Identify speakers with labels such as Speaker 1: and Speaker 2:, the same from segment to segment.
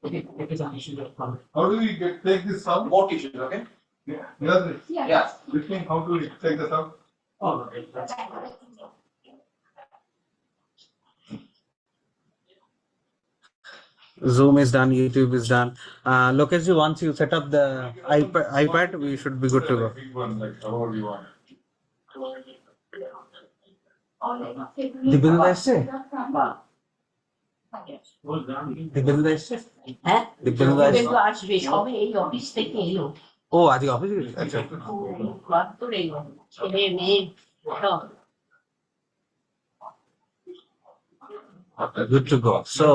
Speaker 1: How do we take this out?
Speaker 2: More tissues, okay?
Speaker 1: Yeah. Yes.
Speaker 2: Yeah.
Speaker 1: This thing, how do we take this out?
Speaker 3: Zoom is done, YouTube is done. Lokesh, once you set up the iPad, we should be good to go.
Speaker 1: Big one, like however you want.
Speaker 3: Dibyendu এসছে দিব্যেন্দু এসছে
Speaker 4: হ্যাঁ
Speaker 3: দিব্যেন্দু
Speaker 4: কিন্তু আসবে সবে এই office থেকে এলো
Speaker 3: ও আজকে অফিসে গেছে আচ্ছা
Speaker 4: তোর এই ছেলে মেয়ে সব
Speaker 3: good to go. So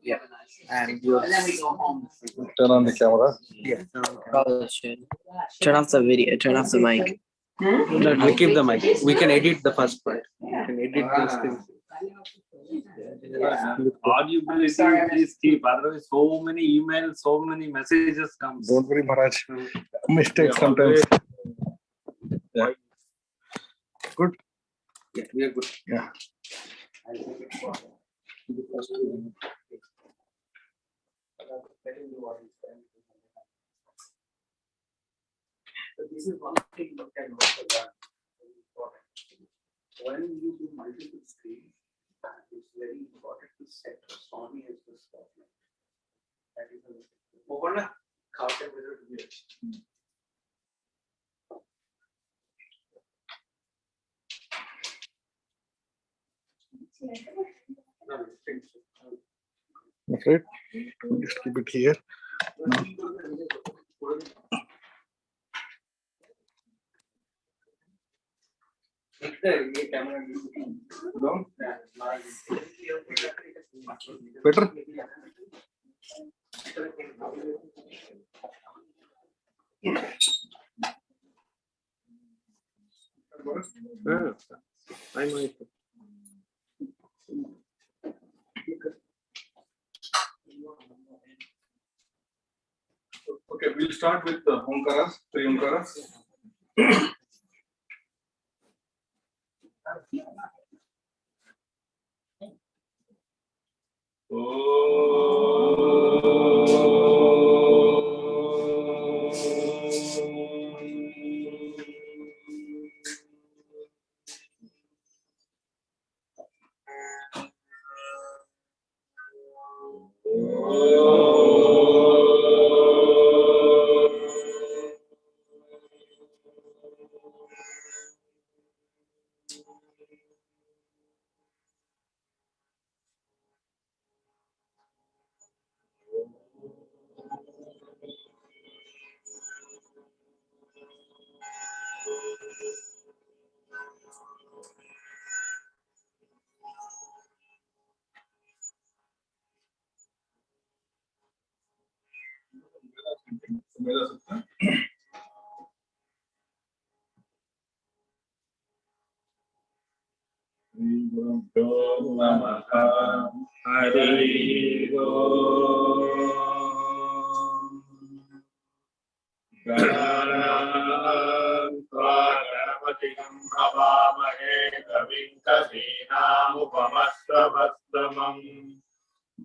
Speaker 2: Yeah. And you
Speaker 1: Turn on the camera.
Speaker 2: yeah. Turn off the video. Turn off the mic.
Speaker 3: no, we keep the mic. We can edit the first part. We can edit those things.
Speaker 5: Audibility, please keep. Otherwise, so many emails, so many messages comes.
Speaker 1: Don't worry, Maharaj. Mistakes sometimes. Yeah. Good.
Speaker 2: Yeah, we are good.
Speaker 1: Yeah.
Speaker 2: So this is one thing that can also learn. Very important. When you do multiple screens, it's very important to set astronomy as the spotlight. That is Open carton with it.
Speaker 1: Afraid? Just keep it here. No? Better?
Speaker 5: I might.
Speaker 1: Okay, we'll start with the Omkaras, three Omkaras.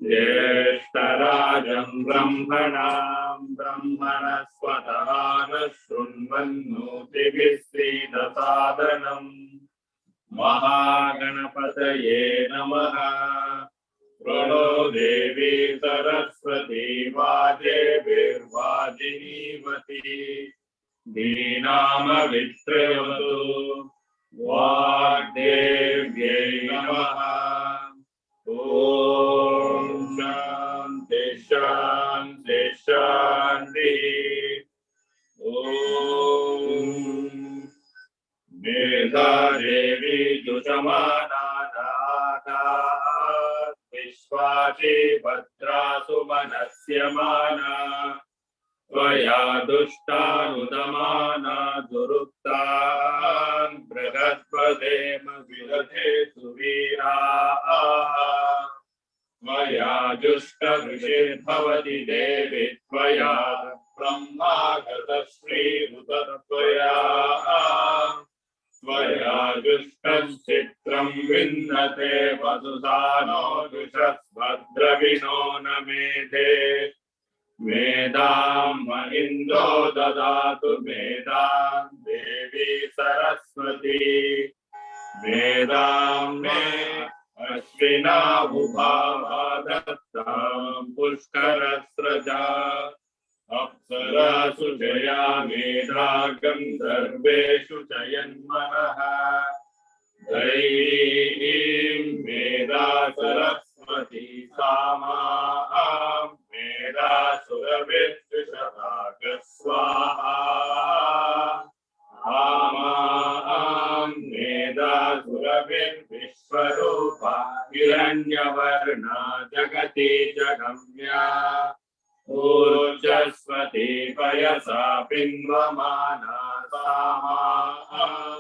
Speaker 5: ज्येष्ठराजं ब्रह्मणां ब्रह्मणस्पतः न शृण्वन्नोतिभिः श्रीदसादनम् महागणपतये नमः। प्रणो देवी सरस्वती वाजेभिर्वाजिनीवती दीनामवित्रयवतु वाग्देव्यै नमः। ॐ शान्ति शान्ति शान्तिः। ॐ मेधा देवी दुषमानानाथात् विश्वाची भद्रासु मनस्य माना त्वया दुष्टानुदमाना दुरुक्तान् बृहस्पतेम विदधे सुवीराः त्वया जुष्टऋषिर्भवति देवी त्वया ब्रह्मागत श्रीरुतत्वया त्वया जुष्टश्चित्रं विन्दते वसुधानो जुषस्भद्रविनो न मेधे मेधां महीन्द्रो ददातु मेधां देवी सरस्वती मेधां मे अश्विनावुभावा दत्तां पुष्करस्रजा अप्सरासु जया मेधा गन्धर्वेषु च यन्मनः दैवीं मेधा सरस्वती सामां मेधा सुरभिर्दृशभागस्वाहा आमां मेधा सुरभिर्विश्वरूपा हिरण्यवर्णा जगति जगम्या ऊर्जस्वती पयसा पिन्वमाना सामां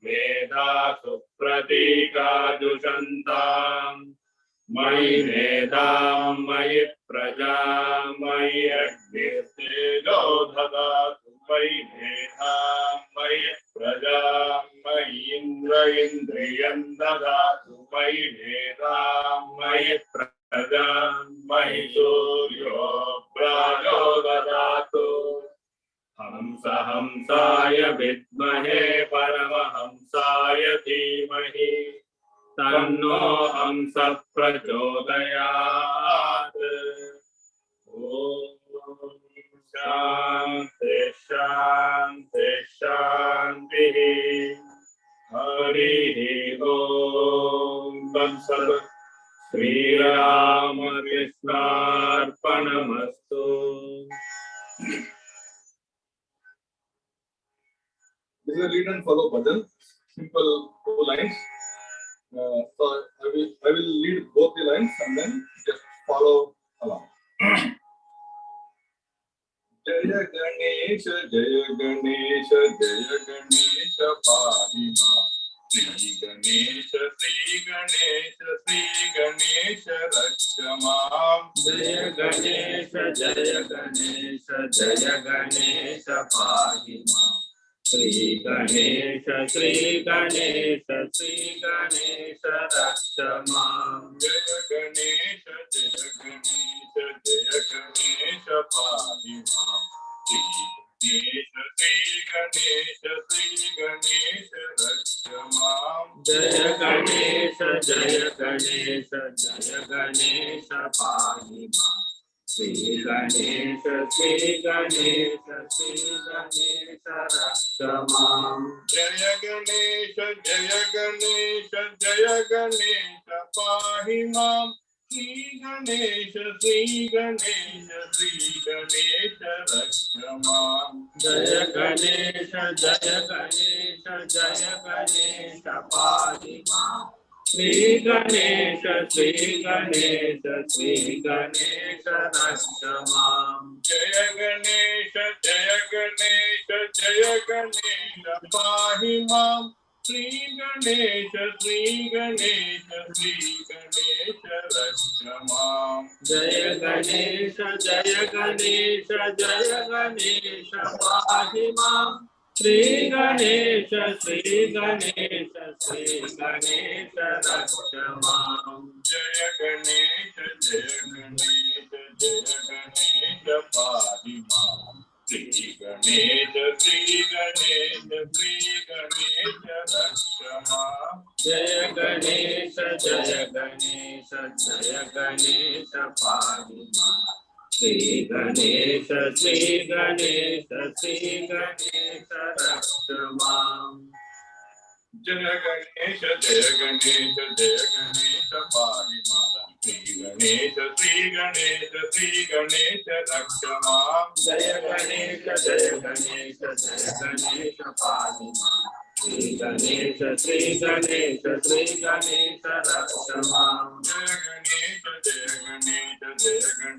Speaker 5: मेधा सुप्रतीका दुषन्ताम् मयि मेधां मयि प्रजां मयि अग्निर्तेजो ददातु मयि मेधां मयि प्रजां मयि इन्द्र इन्द्रियं ददातु मयि मेधां मयि प्रजां मयि सूर्यो प्राजो ददातु हंस हंसाय विद्महे परमहंसाय धीमहि तन्नो हंसः प्रचोदयात्। ॐ
Speaker 1: This is a lead and follow bhajan. Simple 2 lines. So I will lead both the lines and then just follow along. Jaya Ganesha, Jaya Ganesha, Jaya Ganesha, Pahima. Sri Ganesha, Sri Ganesha, Sri Ganesha, Rakshamam.
Speaker 5: Jaya Ganesha, Jaya Ganesha, Jaya Ganesha, Pahima. Sri Ganesha, Sri Ganesha, Sri Ganesha, Rakshamam.
Speaker 1: Jaya Ganesha, Jaya Ganesha, Jaya Ganesha, Pahima. Sri Ganesha, Sri Ganesha, Sri Ganesha, Rakshamam.
Speaker 5: Jaya Ganesha, Jaya Ganesha, Jaya Ganesha, Pahima. Sri Ganesha, Sri Ganesha, Sri Ganesha, Rakshamam.
Speaker 1: Jaya Ganesha, Jaya Ganesha, Jaya Ganesha, Pahimam. Sri Ganesha, Sri Ganesha, Sri Ganesha, Rakshamam.
Speaker 5: Jaya Ganesha, Jaya Ganesha, Jaya Ganesha, Pahima. Sri Ganesha, Sri Ganesha, Sri Ganesha, Rakshamam.
Speaker 1: Jaya Ganesha, Jaya Ganesha, Jaya Ganesha, Pahimam. Sri Ganesha, Sri Ganesha, Sri Ganesha, Rakshamam.
Speaker 5: Jaya Ganesha, Jaya Ganesha, Jaya Ganesha, Pahimam. Sri Ganesha, Sri Ganesha, Sri Ganesha, Rakshamam.
Speaker 1: Jaya Ganesha, Jaya Ganesha, Jaya Ganesha, Pahimam. Sri Ganesha, Sri Ganesha, Sri Ganesha, Rakshamam.
Speaker 5: Jaya Ganesha, Jaya Ganesha, Jaya Ganesha, Pahimam. Sri Ganesha, Sri Ganesha, Sri Ganesha, Rakshamam.
Speaker 1: Jaya Ganesha, Jaya Ganesha, Jaya Ganesha, Pahimam. Sri Ganesha, Sri Ganesha, Sri Ganesha, Rakshamam.
Speaker 5: Jaya Ganesha, Jaya Ganesha, Jaya Ganesha, Pahimam. Sri Ganesha, Sri Ganesha, Sri Ganesha, Rakshamam.
Speaker 1: Jaya Ganesha, Jaya Ganesha, Jaya Ganesha,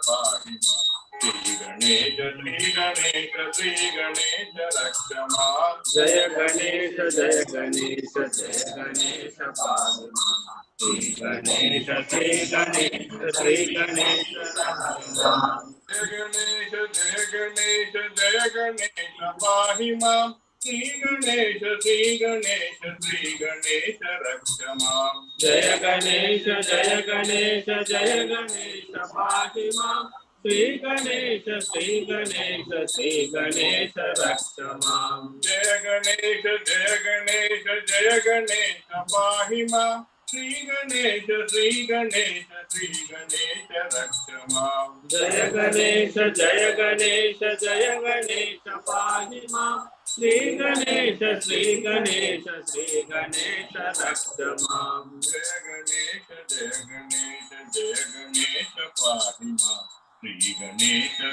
Speaker 1: Pahimam. Sri Ganesha, Sri Ganesha, Sri Ganesha, Rakshamam.
Speaker 5: Jaya Ganesha, Jaya Ganesha, Jaya Ganesha, Pahimam. Sri Ganesha, Sri Ganesha, Sri Ganesha, Rakshamam.
Speaker 1: Jaya Ganesha, Jaya Ganesha, Jaya Ganesha, Pahimam. Sri Ganesha, Sri Ganesha, Sri Ganesha, Rakshamam.
Speaker 5: Jaya Ganesha, Jaya Ganesha, Jaya Ganesha, Pahimam. Sri Ganesha, Sri Ganesha, Sri Ganesha, Rakshamam.
Speaker 1: Jaya Ganesha, Jaya Ganesha, Jaya Ganesha, Pahimam. Sri Ganesha, Sri Ganesha, Sri Ganesha, Rakshamam.
Speaker 5: Jaya Ganesha, Jaya Ganesha, Jaya Ganesha, Pahimam. Sri Ganesha, Sri Ganesha, Sri Ganesha, Rakshamam.
Speaker 1: Jaya Ganesha, Jaya Ganesha, Jaya Ganesha, Pahimam. Sri Ganesha, Sri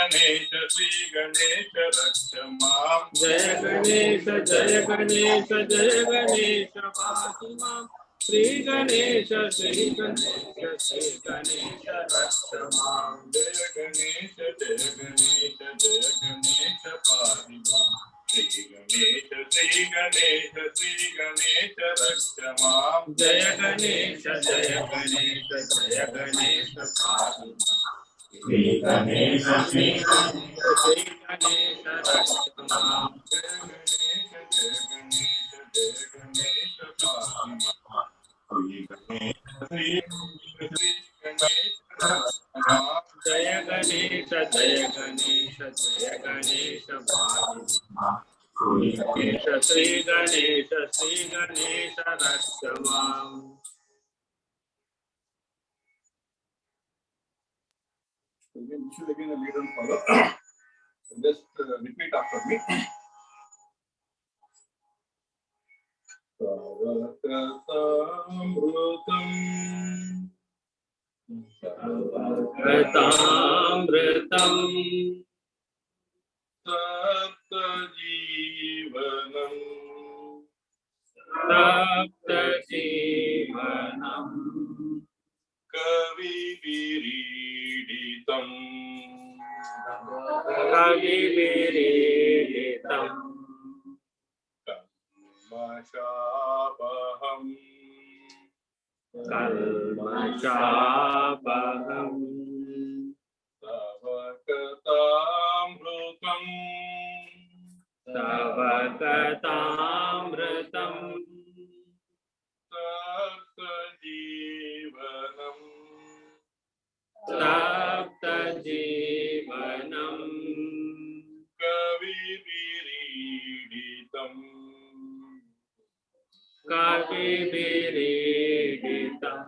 Speaker 1: Ganesha, Sri Ganesha, Rakshamam.
Speaker 5: Jaya Ganesha, Jaya Ganesha, Jaya Ganesha, Pahimam. Sri Ganesha, Sri Ganesha, Sri Ganesha, Rakshamam.
Speaker 1: Jaya Ganesha, Jaya Ganesha, Jaya Ganesha, Pahimam. Sri Ganesha, Sri Ganesha, Sri Ganesha, Rakshamam.
Speaker 5: Jaya Ganesha, Jaya Ganesha, Jaya Ganesha, Pahimam. Sri Ganesha, Sri Ganesha, Sri Ganesha, Rakshamam.
Speaker 1: Jaya Ganesha, Jaya Ganesha, Jaya Ganesha, Pahimam. Sri Ganesha, Sri Ganesha, Sri Ganesha, Rakshamam.
Speaker 5: Jaya Ganesha, Jaya Ganesha, Jaya Ganesha, Pahimam. Sri Ganesha, Sri Ganesha, Sri Ganesha, Rakshamam.
Speaker 1: Again, this is again a lead and follow. Just repeat after me. Savakasamrutam
Speaker 5: Sarvagatamritam
Speaker 1: Sapta Jivanam
Speaker 5: Sapta Jivanam
Speaker 1: Kavi Viriditam
Speaker 5: Kaviviritam
Speaker 1: Kalmashapaham
Speaker 5: Kalmashapaham
Speaker 1: Savakatamrutam
Speaker 5: Savakatamritam
Speaker 1: Sapta Jivanam
Speaker 5: Sapta Jivanam
Speaker 1: Kavi Viriditam
Speaker 5: Kaviviritam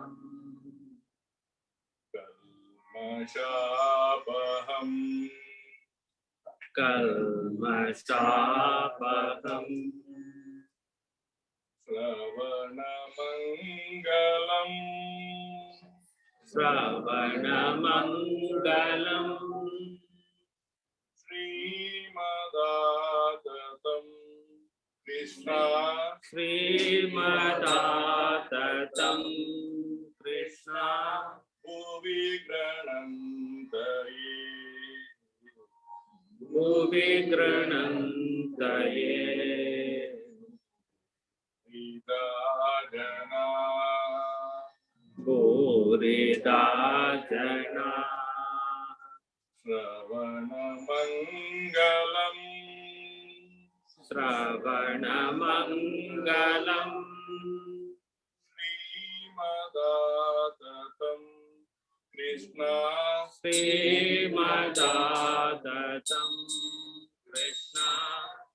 Speaker 1: Kalmashapaham
Speaker 5: Kalmashapaham
Speaker 1: Sravanamangalam
Speaker 5: Sravanamangalam
Speaker 1: Srimadatam Krishna
Speaker 5: Srimadatam Krishna
Speaker 1: Bhuvi Granantaye
Speaker 5: Bhuvi Granantaye
Speaker 1: Vidajana
Speaker 5: Bhurida Jana
Speaker 1: Sravanamangalam
Speaker 5: Sravanamangalam
Speaker 1: Srimadatam Krishna
Speaker 5: Srimadatam Krishna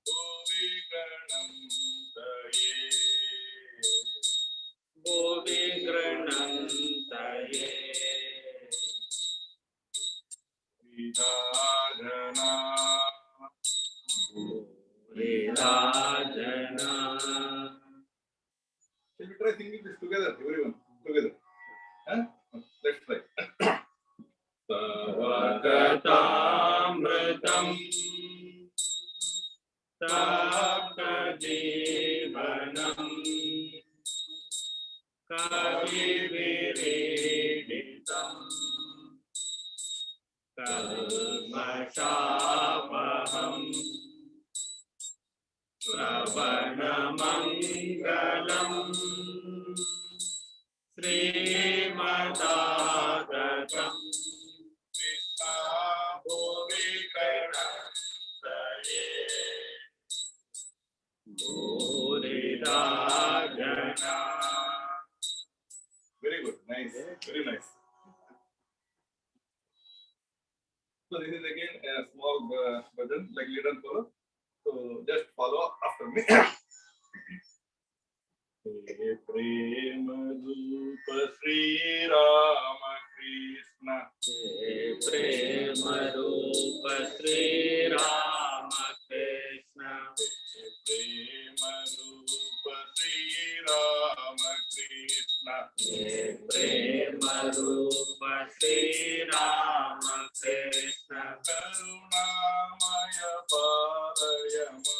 Speaker 1: Bhuvi Granantaye
Speaker 5: Bhuvi Granantaye
Speaker 1: Vidajana
Speaker 5: Bhurida Jana
Speaker 1: Shall we try singing this together, everyone? Together. Huh? Let's try.
Speaker 5: Savagatamritam Sapta Jivanam Kaviviritam Kalmashapaham Sravanamangalam Srimadatam
Speaker 1: Krishna
Speaker 5: Bhuvi Granantaye Bhurida Jana
Speaker 1: Very good. Nice. Very nice. So this is again a small bhajan like lead and follow. So just follow after me. He Prema Rupa Sri Ramakrishna.
Speaker 5: He Prema Rupa Sri Ramakrishna
Speaker 1: Prema Rupa Sri Ramakrishna.
Speaker 5: He Prema Rupa Sri Ramakrishna
Speaker 1: Karunamaya Palayama.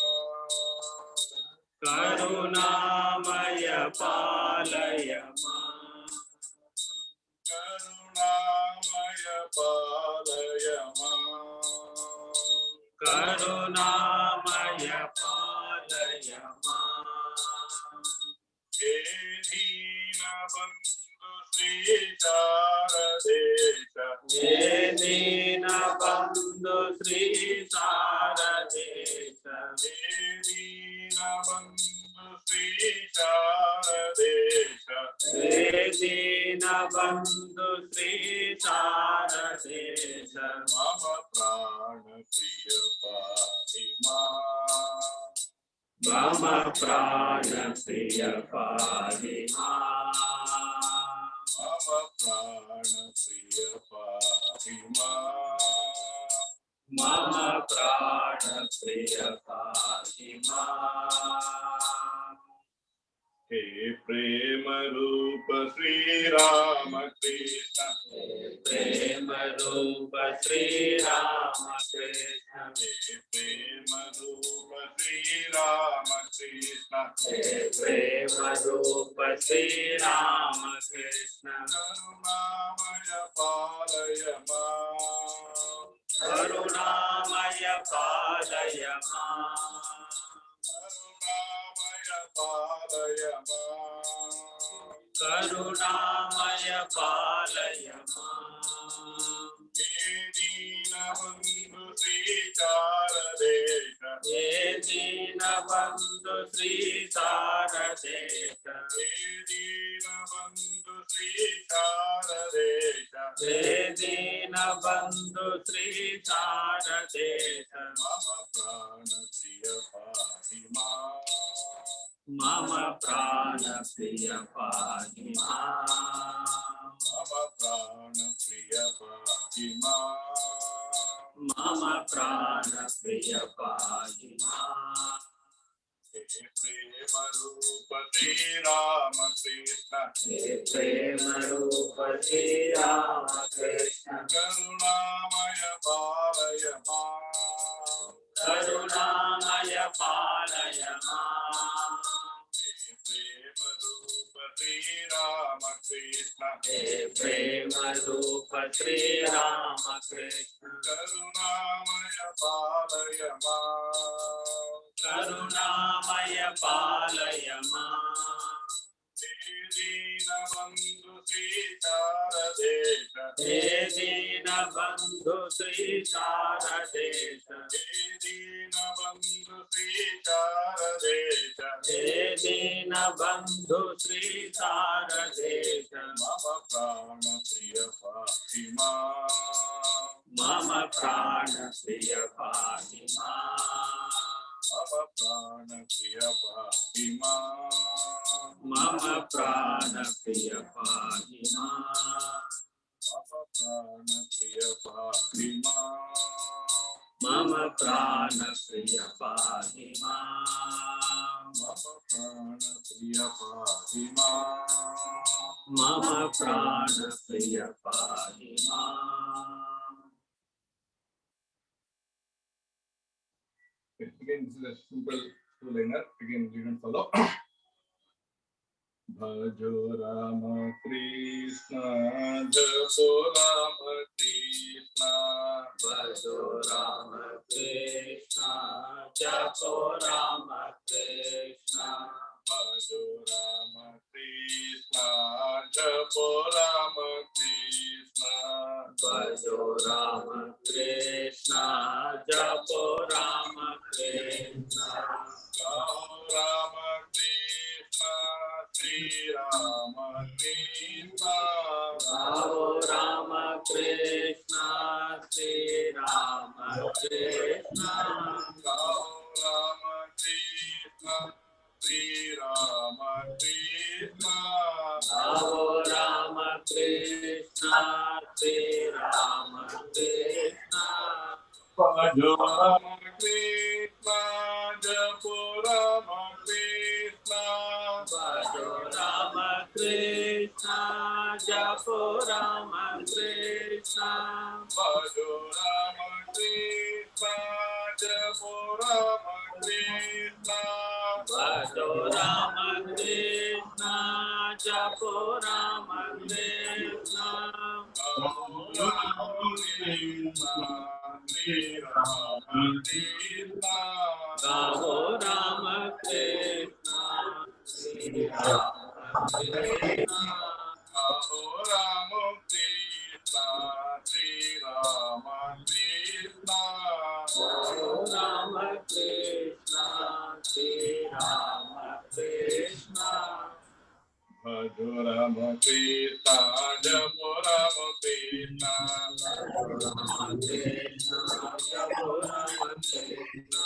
Speaker 5: Karunamaya Palayama
Speaker 1: Karunamaya Palayama.
Speaker 5: Karunamaya Palayama
Speaker 1: He Deenabandhu Sri Sharadesha.
Speaker 5: He Deenabandhu Sri Saradesha
Speaker 1: He Deenabandhu Sri Sharadesha.
Speaker 5: He Deenabandhu Sri Saradesha
Speaker 1: Mama Prana Priya Fatima.
Speaker 5: Mama Prana Priya Padima
Speaker 1: Mama Prana Priya Fatima.
Speaker 5: Mama Prana Priya Padima
Speaker 1: He प्रेम रूप श्री रामकृष्ण
Speaker 5: प्रेम रूप श्री रामकृष्ण
Speaker 1: प्रेम रूप श्री रामकृष्ण
Speaker 5: प्रेम रूप श्री रामकृष्ण
Speaker 1: करुणामय पालय मां
Speaker 5: करुणामय पालय मां
Speaker 1: करुणामय पालय मां
Speaker 5: करुणामय पालय मां
Speaker 1: हे दीनबन्धु श्रीचारदेश
Speaker 5: हे दीनबन्धु श्री शारदेश
Speaker 1: हे दीनबन्धु श्रीचारदेश
Speaker 5: हे दीनबन्धु श्री शारदेश
Speaker 1: मम प्राणप्रिय पाहि मां
Speaker 5: मम प्राणप्रिय पाहि मां
Speaker 1: मम प्राणप्रिय पाहि मां
Speaker 5: मम प्राणप्रिय पाहि मां
Speaker 1: हे प्रेम रूप श्री रामकृष्ण
Speaker 5: हे प्रेम रूप श्री रामकृष्ण
Speaker 1: करुणामय पालय मां
Speaker 5: करुणामय पालय मां
Speaker 1: हे प्रेम रूप श्री रामकृष्ण
Speaker 5: हे प्रेम रूप श्री रामकृष्ण
Speaker 1: करुणामय पालय मां
Speaker 5: करुणामय पालय मां
Speaker 1: दीनबन्धु श्रीचारदेश
Speaker 5: हे दीनबन्धु श्री शारदेश
Speaker 1: दीनबन्धु श्रीचारदेश
Speaker 5: हे दीनबन्धु श्री शारदेश
Speaker 1: मम प्राणप्रिय पाहि मां
Speaker 5: मम प्राणप्रिय पाहि मां
Speaker 1: मम प्राणप्रिय पाहि मां
Speaker 5: मम प्राणप्रिय पाहि मां
Speaker 1: मम प्राणप्रिय पाहि मां
Speaker 5: मम प्राणप्रिय पाहि मां
Speaker 1: मम प्राणप्रिय पाहि मां
Speaker 5: मम प्राणप्रिय पाहि मां
Speaker 1: Again, this is a simple two-liner. Again, you can follow. Bhajo Rama Krishna, Japo Rama Krishna,
Speaker 5: Bhajo Rama Krishna, Japo Rama Krishna,
Speaker 1: Bhajo Rama Krishna, Japo Rama Krishna,
Speaker 5: Bhajo Rama Krishna, Japo Rama Krishna,
Speaker 1: Gaho Rama Krishna, Sri Ramakrishna,
Speaker 5: Gaho Rama Krishna, Sri Ramakrishna,
Speaker 1: Gaho Rama Krishna, Sri Ramakrishna,
Speaker 5: Gaho Rama Krishna, Sri Ramakrishna,
Speaker 1: Bhajo Rama Krishna, Japo Rama Krishna,
Speaker 5: Bhajo Rama Krishna, Japo Rama Krishna,
Speaker 1: Bhajo Rama Krishna, Japo Rama Krishna,
Speaker 5: Bhajo Rama Krishna, Japo Rama Krishna,
Speaker 1: Gaho Rama Krishna, Sri Ramakrishna,
Speaker 5: Gaho Rama Krishna, Sri Ramakrishna,
Speaker 1: Gaho Rama Krishna, Sri Ramakrishna,
Speaker 5: Gaho Rama Krishna, Sri Ramakrishna,
Speaker 1: Bhajo Rama Krishna, Japo Rama Krishna,
Speaker 5: Rama Krishna, Japo Rama Krishna,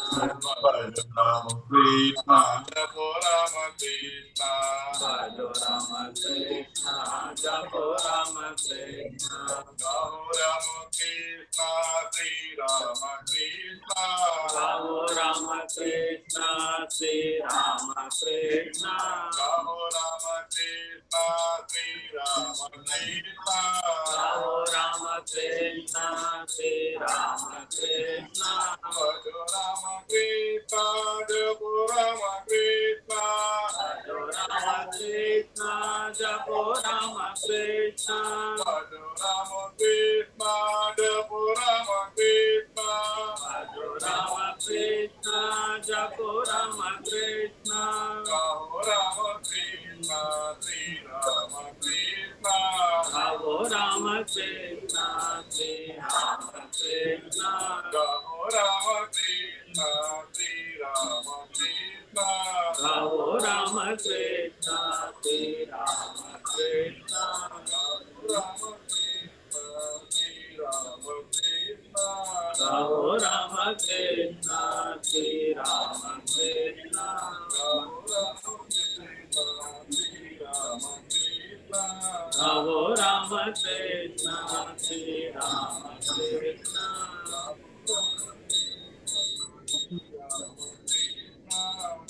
Speaker 1: Bhajo Rama Krishna, Japo Rama Krishna,
Speaker 5: Bhajo Rama Krishna, Japo Rama Krishna,
Speaker 1: Gaho Rama Krishna, Sri Ramakrishna,
Speaker 5: Ramakrishna, Sri Ramakrishna.
Speaker 1: Ramo Ramakrishna, Sri Ramakrishna.
Speaker 5: Ramo Ramakrishna, Sri Ramakrishna.
Speaker 1: Bhajo Ramakrishna, Japo Ramakrishna.
Speaker 5: Bhajo Ramakrishna, Japo Ramakrishna.
Speaker 1: Bhajo Ramakrishna, Japo Ramakrishna.
Speaker 5: Bhajo Ramakrishna, Japo Ramakrishna.
Speaker 1: Ramo Ramakrishna, Sri Ramakrishna.
Speaker 5: Ramo Ramakrishna, Sri Ramakrishna.
Speaker 1: Ramo Ramakrishna, Sri Ramakrishna.
Speaker 5: Ramo Ramakrishna, Sri Ramakrishna.
Speaker 1: Ramakrishna, Sri Ramakrishna.
Speaker 5: Ramo Ramakrishna, Sri Ramakrishna.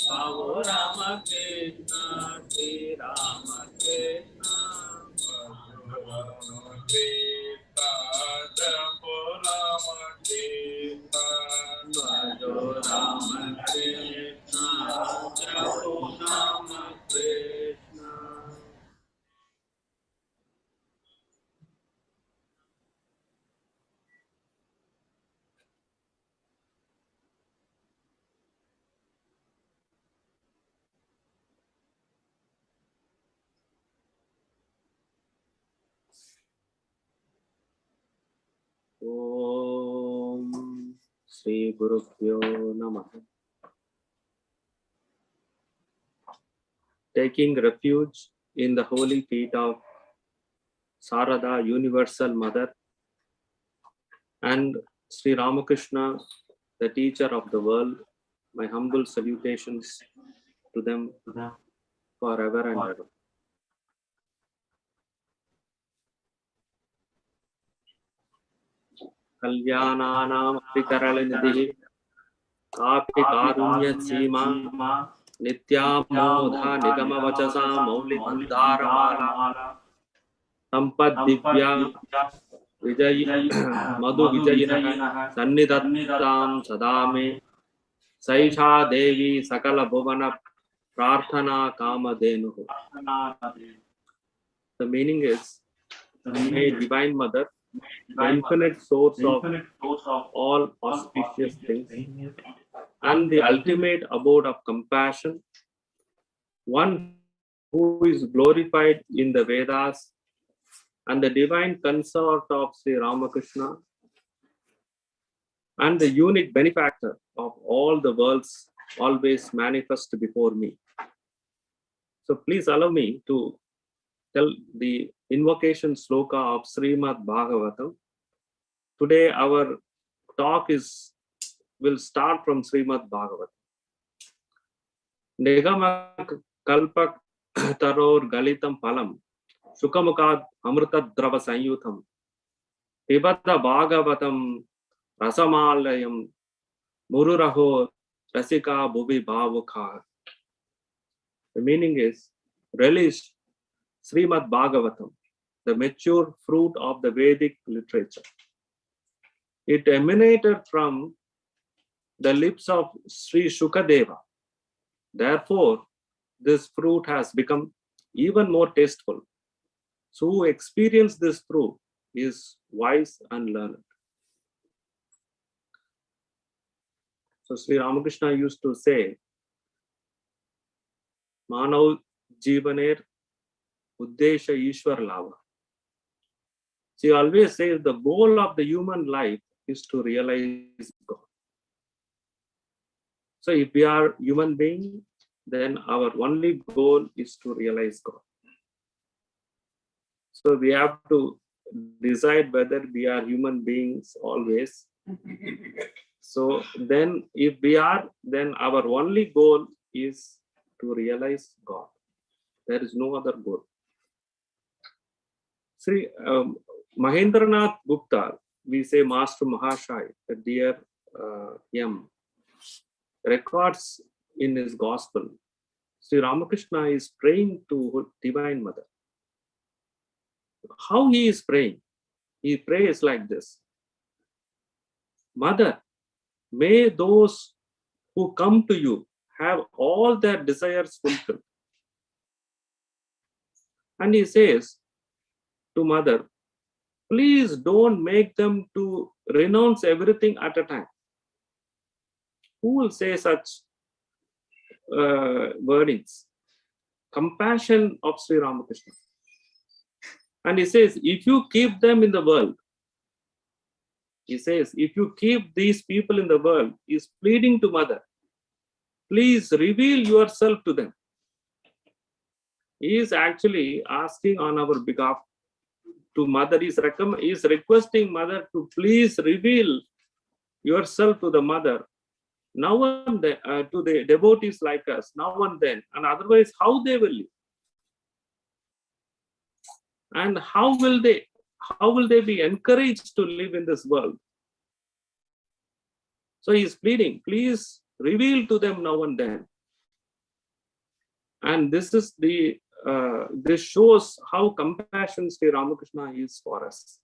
Speaker 5: Ramo Ramakrishna, Sri Ramakrishna. Ramo Ramakrishna, Sri Ramakrishna. Bhajo Ramakrishna, Japo Ramakrishna. Om Sri Gurubhyo Namah. Taking refuge in the holy feet of Sarada, Universal Mother, and Sri Ramakrishna, the teacher of the world, my humble salutations to them forever and ever. Kalyananam Vikaralinidihi Kapi Karunya Sima Nityamodha Nigama Vachasa Mauli Mandara Mala Sampad Divya Vijay Madhu Vijayinaha Sannidattam Sadame Saisha Devi Sakala Bhuvana Prarthana Kamadhenuhu. The meaning is, May Divine Mother, the infinite source of all auspicious things, and the ultimate abode of compassion, one who is glorified in the Vedas, and the divine consort of Sri Ramakrishna, and the unique benefactor of all the worlds, always manifest before me. So please allow me to tell the invocation sloka of Srimad Bhagavatam. Today our talk will start from Srimad Bhagavatam. Nigama kalpak taror galitam palam sukamukad amrita drava sanyutam pibata bhagavatam rasamalayam mururaho rasika bhuvi bhavukha. The meaning is, relish Srimad Bhagavatam, the mature fruit of the Vedic literature. It emanated from the lips of Sri Shukadeva. Therefore, this fruit has become even more tasteful. So who experienced this fruit is wise and learned. So Sri Ramakrishna used to say, Manav Jivaner Uddesha Ishwar Lava. She always says the goal of the human life is to realize God. So if we are human beings, then our only goal is to realize God. So we have to decide whether we are human beings always. So then if we are, then our only goal is to realize God. There is no other goal. Sri Mahendranath Gupta, we say Master Mahashai, the dear M, records in his gospel, Sri Ramakrishna is praying to Divine Mother. How he is praying? He prays like this: Mother, may those who come to you have all their desires fulfilled. And he says to Mother, please don't make them to renounce everything at a time. Who will say such wordings? Compassion of Sri Ramakrishna. And he says, if you keep them in the world, he says, if you keep these people in the world, he's pleading to Mother, please reveal yourself to them. He is actually asking on our behalf to Mother. He is requesting Mother to please reveal yourself to the Mother now and then, to the devotees like us now and then, and otherwise how they will live, and how will they be encouraged to live in this world. So he is pleading, please reveal to them now and then. And this is the this shows how compassionate Sri Ramakrishna is for us.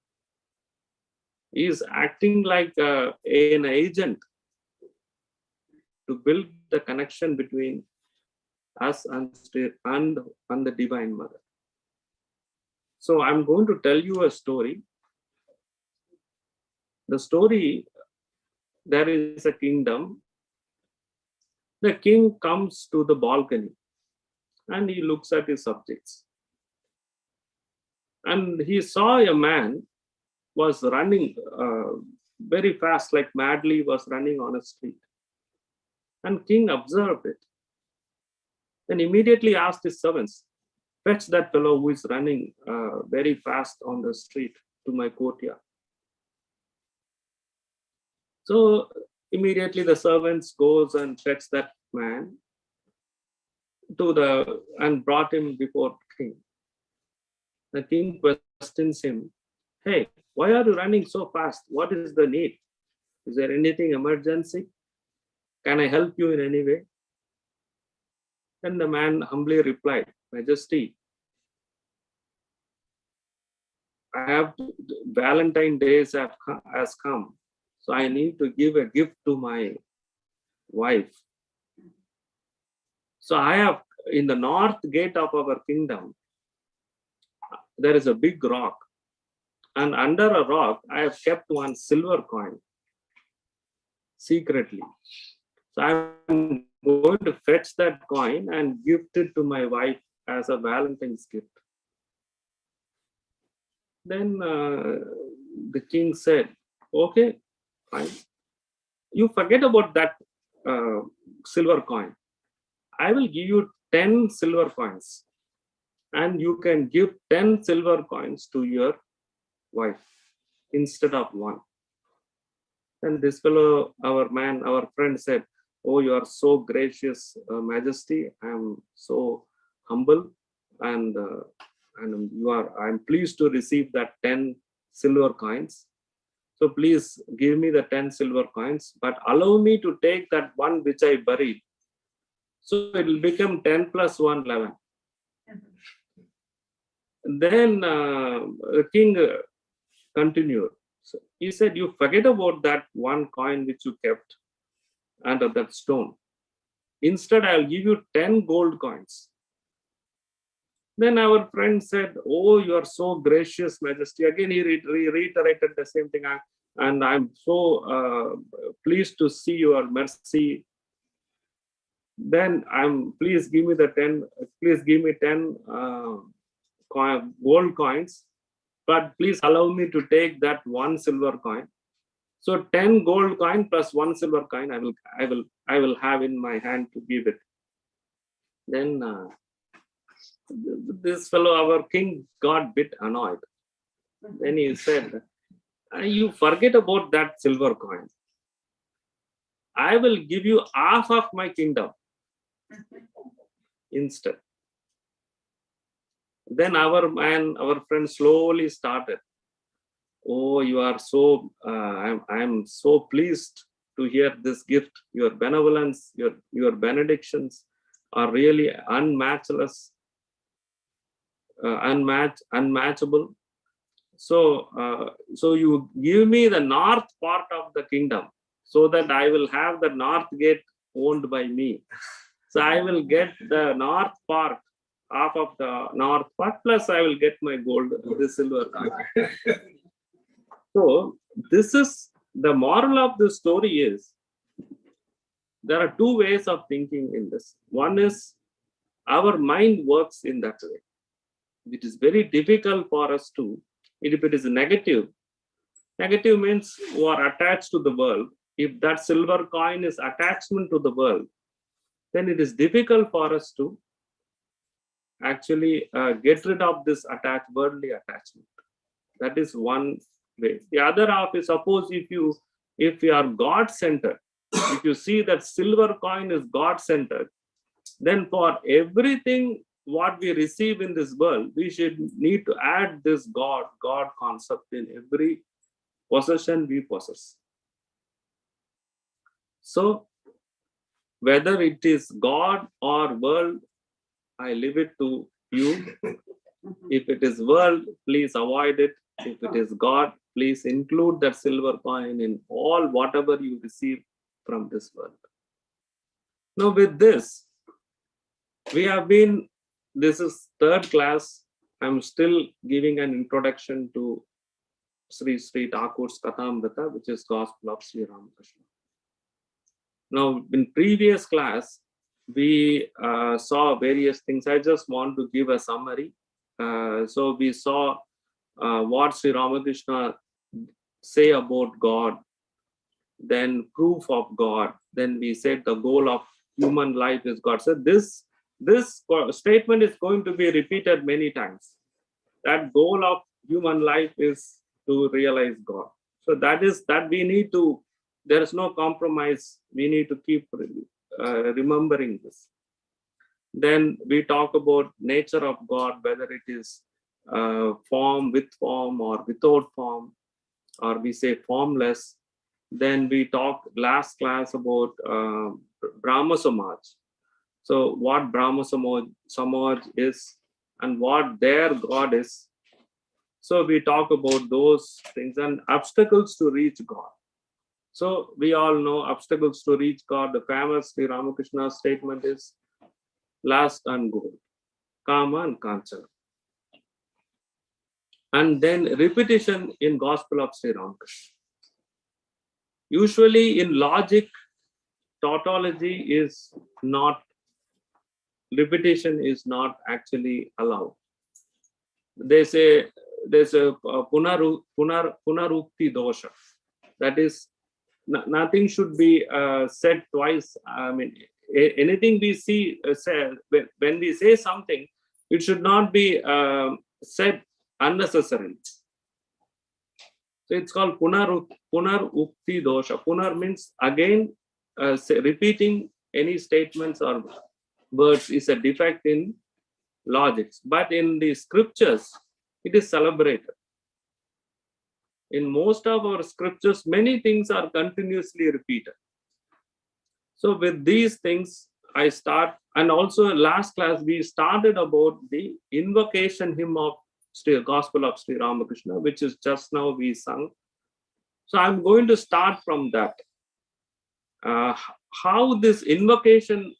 Speaker 5: He is acting like an agent to build the connection between us and the Divine Mother. So I'm going to tell you a story. The story, there is a kingdom. The king comes to the balcony and he looks at his subjects. And he saw a man was running very fast, like madly was running on a street. And king observed it. Then immediately asked his servants, fetch that fellow who is running very fast on the street to my courtyard. So immediately the servants goes and fetch that man and brought him before king. The king questions him, hey, why are you running so fast? What is the need? Is there anything emergency? Can I help you in any way? Then the man humbly replied, Majesty, Valentine days has come. So I need to give a gift to my wife. So I have, in the north gate of our kingdom, there is a big rock. And under a rock, I have kept one silver coin secretly. So I'm going to fetch that coin and gift it to my wife as a Valentine's gift. Then the king said, okay, fine. You forget about that silver coin. I will give you 10 silver coins. And you can give 10 silver coins to your wife instead of one. And this fellow, our friend said, oh, you are so gracious, Majesty. I am so humble, and I'm pleased to receive that 10 silver coins. So please give me the 10 silver coins, but allow me to take that one which I buried. So it will become 10 plus 1, 11. Then the king continued. So he said, you forget about that one coin which you kept under that stone. Instead, I'll give you 10 gold coins. Then our friend said, oh, you are so gracious, Majesty. Again, he reiterated the same thing. And I'm so pleased to see your mercy. Then please give me 10 gold coins, but please allow me to take that one silver coin. So 10 gold coin plus one silver coin, I will have in my hand to give it. Then this fellow, our king, got a bit annoyed. Then he said, you forget about that silver coin. I will give you half of my kingdom instead. Then our friend slowly started. oh, you are so, I'm so pleased to hear this gift. Your benevolence, your benedictions are really unmatchless, unmatchable. So you give me the north part of the kingdom, so that I will have the north gate owned by me. So I will get the north part, half of the north part, plus I will get my gold, the silver coin. So this is the moral of the story is there are two ways of thinking in this. One is our mind works in that way. It is very difficult for us to, if it is negative means you are attached to the world. If that silver coin is attachment to the world, then it is difficult for us to actually get rid of this worldly attachment. That is one way. The other half is, suppose if you are God-centered, if you see that silver coin is God-centered, then for everything what we receive in this world, we should need to add this God concept in every possession we possess. So whether it is God or world, I leave it to you. If it is world, please avoid it. If it is God, please include that silver coin in all whatever you receive from this world. Now with this, we have been, this is third class. I'm still giving an introduction to Sri Thakur's Kathamrita, which is Gospel of Sri Ramakrishna. Now, in previous class, we saw various things. I just want to give a summary. So we saw what Sri Ramakrishna say about God, then proof of God. Then we said the goal of human life is God. So this statement is going to be repeated many times. That goal of human life is to realize God. So that we need to, there is no compromise. We need to keep remembering this. Then we talk about nature of God, whether it is form with form or without form, or we say formless. Then we talked last class about Brahma Samaj. So what Brahma Samaj is and what their God is. So we talk about those things and obstacles to reach God. So we all know obstacles to reach God. The famous Sri Ramakrishna statement is last and goal, Kama and Kanchana. And then repetition in Gospel of Sri Ramakrishna. Usually in logic, tautology is not, repetition is not actually allowed. They say there's a punarukti dosha. That is, nothing should be said twice. I mean, anything we see, when we say something, it should not be said unnecessarily. So it's called punarukti dosha. Punar means again, repeating any statements or words is a defect in logics. But in the scriptures, it is celebrated. In most of our scriptures, many things are continuously repeated. So with these things, I start, and also last class, we started about the invocation hymn of Gospel of Sri Ramakrishna, which is just now we sung. So I'm going to start from that. How this invocation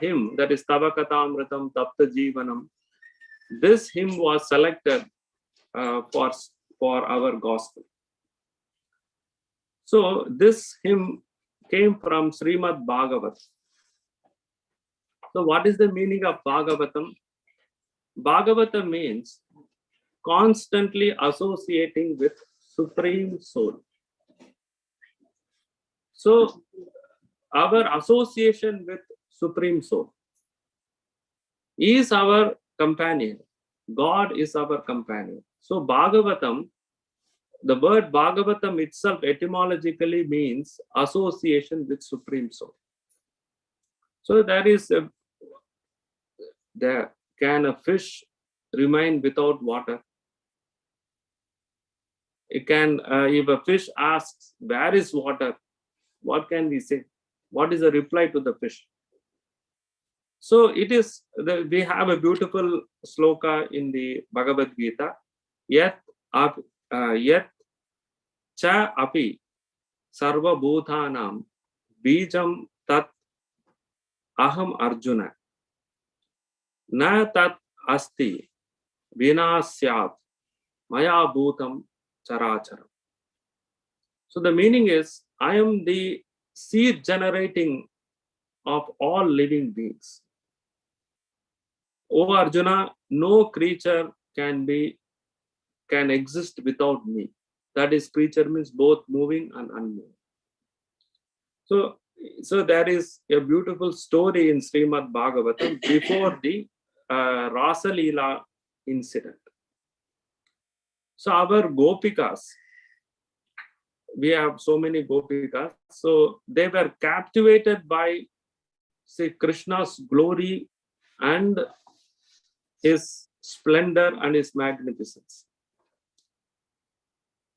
Speaker 5: hymn, that is Tava Katamritam Tapta Jivanam, this hymn was selected for our gospel. So this hymn came from Srimad Bhagavatam. So what is the meaning of Bhagavatam? Bhagavatam means constantly associating with Supreme Soul. So our association with Supreme Soul is our companion. God is our companion. So Bhagavatam, the word Bhagavatam itself etymologically means association with Supreme Soul. So can a fish remain without water? It can, if a fish asks, where is water? What can we say? What is the reply to the fish? So it is, we have a beautiful sloka in the Bhagavad Gita. Yat cha api sarva bhutanam bijam tat aham arjuna na tat asti vinasyat maya bhutam characharam. So the meaning is, I am the seed generating of all living beings. O Arjuna, no creature can exist without me. That is, creature means both moving and unmoving. So there is a beautiful story in Srimad Bhagavatam before the Rasa Leela incident. So our Gopikas, we have so many Gopikas, so they were captivated by, say, Krishna's glory and his splendor and his magnificence.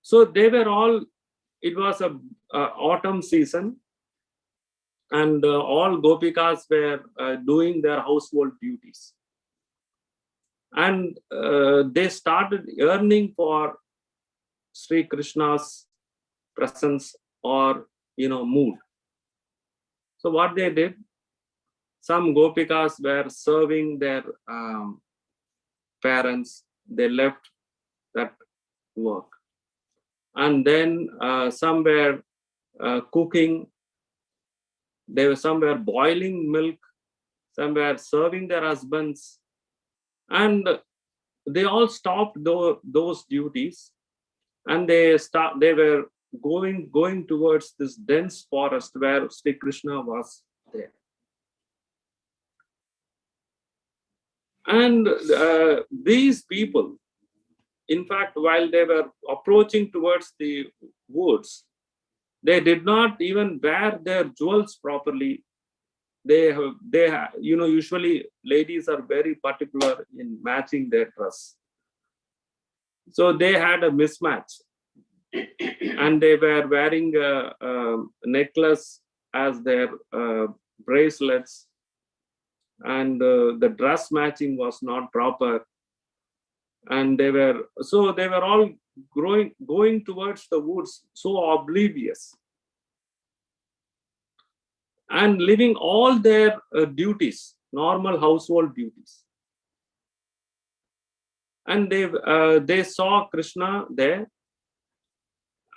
Speaker 5: So they were all, it was a autumn season, and all Gopikas were doing their household duties. And they started yearning for Sri Krishna's presence or, mood. So what they did, some Gopikas were serving their parents. They left that work. And then some were cooking. Some were boiling milk. Some were serving their husbands. And they all stopped those duties, and they were going towards this dense forest where Sri Krishna was there. And these people, in fact, while they were approaching towards the woods, they did not even wear their jewels properly. Usually ladies are very particular in matching their dress. So they had a mismatch, and they were wearing a necklace as their bracelets, and the dress matching was not proper. And they were all going towards the woods, so oblivious, and living all their duties, normal household duties. And they saw Krishna there,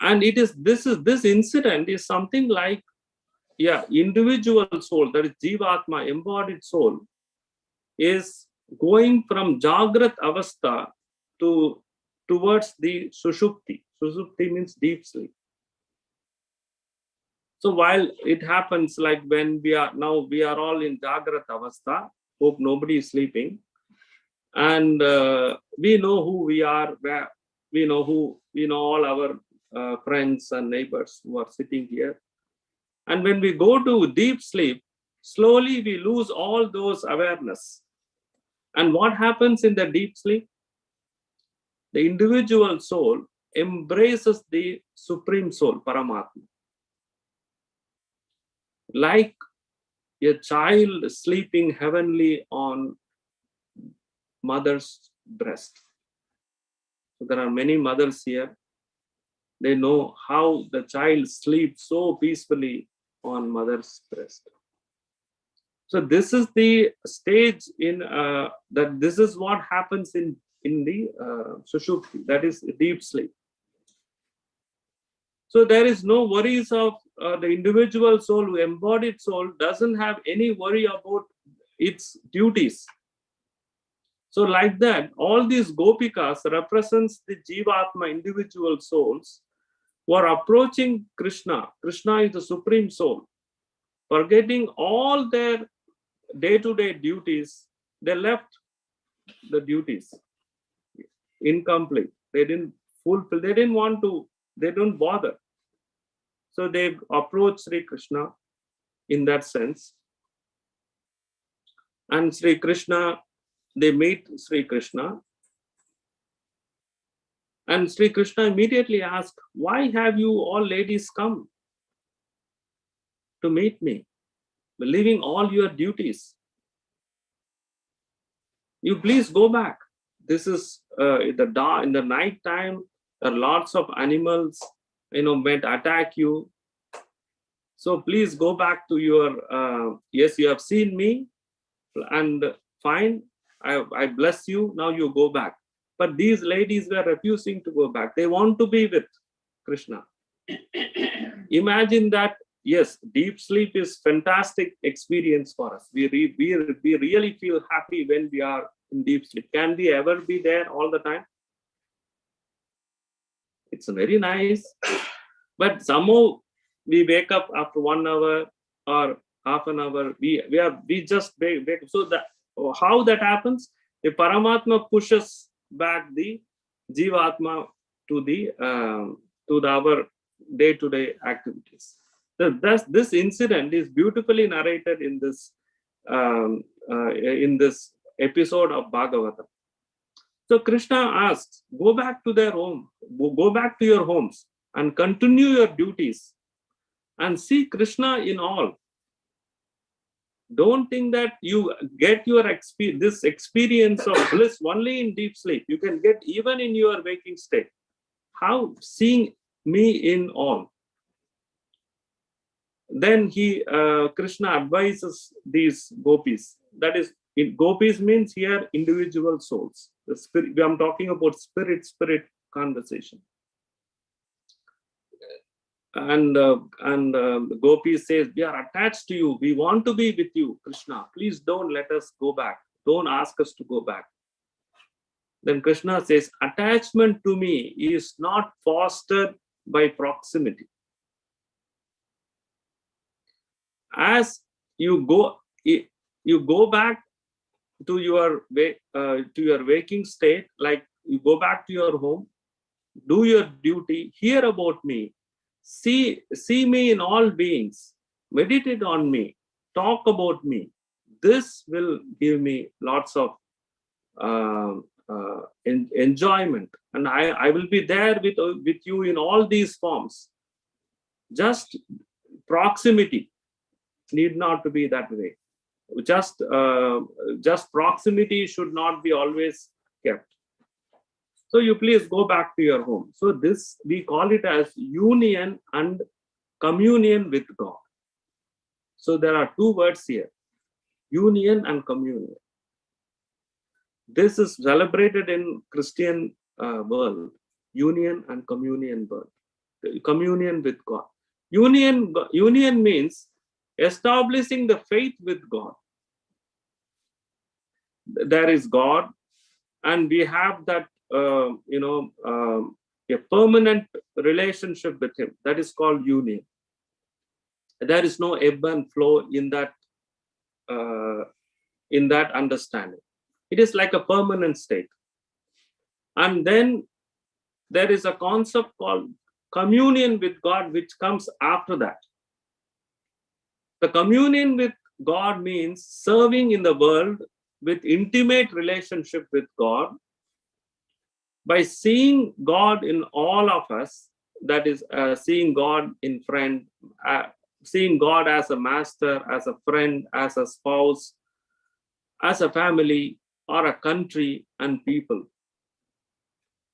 Speaker 5: and this incident is something like, individual soul, that is Jivatma, embodied soul, is going from Jagrat Avastha towards the Sushupti. Sushupti means deep sleep. So while it happens, like when we are all in Jagrat Avastha, hope nobody is sleeping, and we know who we are, we know all our friends and neighbors who are sitting here. And when we go to deep sleep, slowly we lose all those awareness. And what happens in the deep sleep? The individual soul embraces the Supreme Soul, Paramatma. Like a child sleeping heavenly on mother's breast. So there are many mothers here. They know how the child sleeps so peacefully on mother's breast. So this is the stage in that this is what happens in the Sushupti, that is deep sleep. So there is no worries of the individual soul, embodied soul doesn't have any worry about its duties. So like that, all these Gopikas represents the Jivatma, individual souls, who are approaching Krishna. Krishna is the Supreme Soul. Forgetting all their day-to-day duties, they left the duties incomplete. They didn't fulfill, they didn't want to, they don't bother. So they approach Sri Krishna in that sense. And Sri Krishna, they meet Sri Krishna. And Sri Krishna immediately asked, why have you all ladies come to meet me, leaving all your duties? You please go back. This is in the night time. There are lots of animals, might attack you. So please go back to your. Yes, you have seen me, and fine. I bless you. Now you go back. But these ladies were refusing to go back. They want to be with Krishna. Imagine that. Yes, deep sleep is fantastic experience for us. We really feel happy when we are in deep sleep. Can we ever be there all the time? It's very nice. But somehow we wake up after 1 hour or half an hour. We just wake up. So that how that happens? The Paramatma pushes back the Jivatma to our day-to-day activities. This incident is beautifully narrated in this episode of Bhagavatam. So Krishna asks, go back to their home, go back to your homes and continue your duties and see Krishna in all. Don't think that you get this experience of bliss only in deep sleep. You can get even in your waking state. How? Seeing me in all. Then Krishna advises these gopis. That is, gopis means here individual souls. The spirit. I'm talking about spirit conversation. And the gopi says, we are attached to you. We want to be with you, Krishna. Please don't let us go back. Don't ask us to go back. Then Krishna says, attachment to me is not fostered by proximity. As you go back to your waking state, like you go back to your home, do your duty, hear about me, see me in all beings, meditate on me, talk about me. This will give me lots of enjoyment, and I will be there with you in all these forms. Just proximity need not to be that way. Just proximity should not be always kept. So you please go back to your home. So this, we call it as union and communion with God. So there are two words here, union and communion. This is celebrated in Christian world, union and communion world. Communion with God. Union means establishing the faith with God. There is God, and we have that a permanent relationship with Him. That is called union. There is no ebb and flow in that understanding. It is like a permanent state. And then there is a concept called communion with God, which comes after that. The communion with God means serving in the world with intimate relationship with God by seeing God in all of us. That is seeing God in friend, seeing God as a master, as a friend, as a spouse, as a family, or a country and people.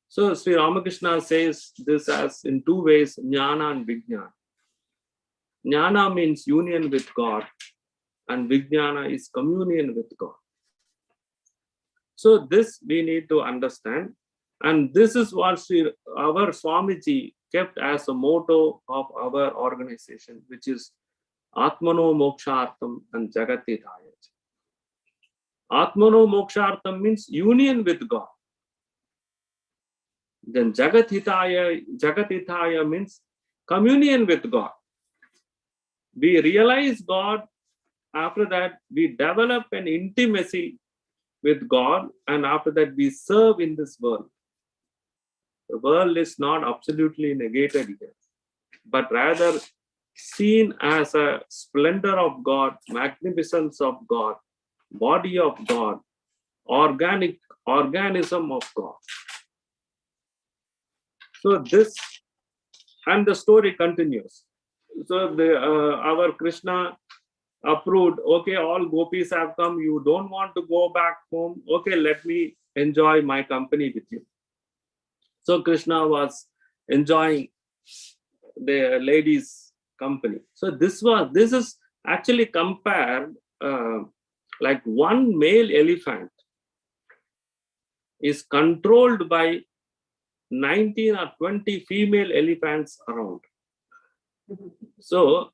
Speaker 5: So Sri Ramakrishna says this as in two ways, jnana and vijnana. Jnana means union with God, and vijnana is communion with God. So this we need to understand, and this is what our Swamiji kept as a motto of our organization, which is Atmano Mokshartham and Jagatithaya. Atmano Mokshartham means union with God. Then Jagatithaya means communion with God. We realize God. After that, we develop an intimacy with God, and after that, we serve in this world. The world is not absolutely negated here, but rather seen as a splendor of God, magnificence of God, body of God, organism of God. So this, and the story continues. So our Krishna approved, okay, all gopis have come, you don't want to go back home, okay, let me enjoy my company with you. So Krishna was enjoying the ladies' company. So this is actually compared, like one male elephant is controlled by 19 or 20 female elephants around. So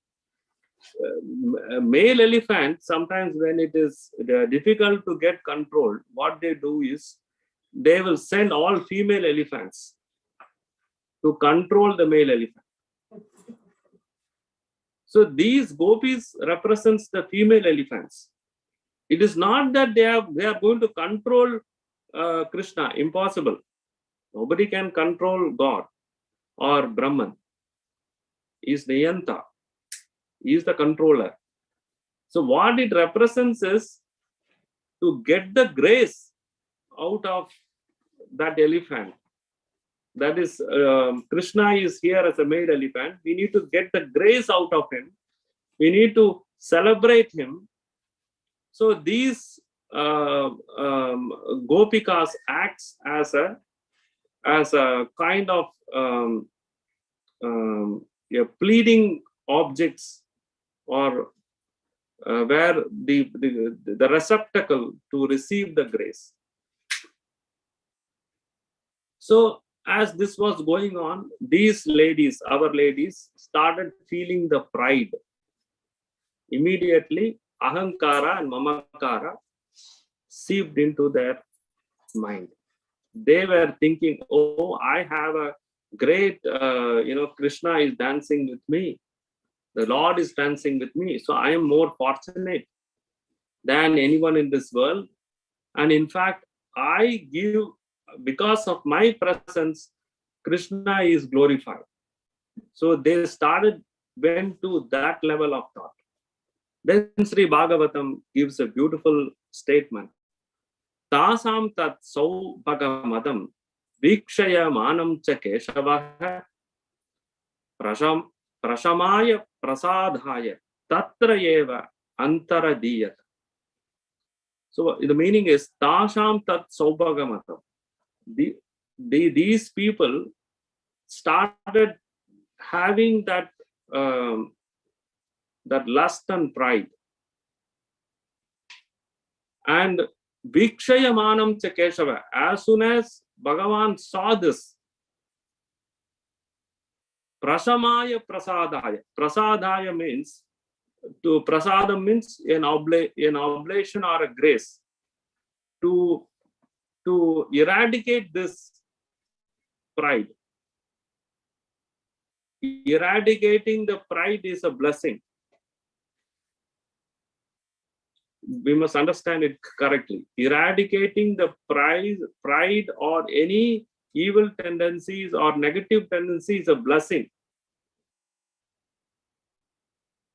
Speaker 5: male elephant, sometimes when it is difficult to get controlled, what they do is they will send all female elephants to control the male elephant. So these gopis represents the female elephants. It is not that they are going to control Krishna. Impossible. Nobody can control God or Brahman. He is Niyanta. He is the controller. So what it represents is to get the grace out of that elephant. That is, Krishna is here as a male elephant. We need to get the grace out of him. We need to celebrate him. So these gopikas acts as a kind of pleading objects, or where the receptacle to receive the grace. So as this was going on, these ladies, our ladies, started feeling the pride. Immediately, ahankara and mamakara seeped into their mind. They were thinking, oh, I have a great, Krishna is dancing with me. The Lord is dancing with me. So I am more fortunate than anyone in this world. And in fact, I give, because of my presence, Krishna is glorified. So they went to that level of thought. Then Sri Bhagavatam gives a beautiful statement. Tasam tat sau bhagamadam vikshaya manam cha keshavah prashamaya prasadhaya tatra eva antaradiyat. So the meaning is Tasam tat sau bhagamatam. These people started having that lust and pride. And Vikshayamanam cha Keshava, as soon as Bhagavan saw this, Prasamaya Prasadaya. Prasadaya means, prasadam means an oblation or a grace. To eradicate this pride. Eradicating the pride is a blessing. We must understand it correctly. Eradicating the pride or any evil tendencies or negative tendencies is a blessing.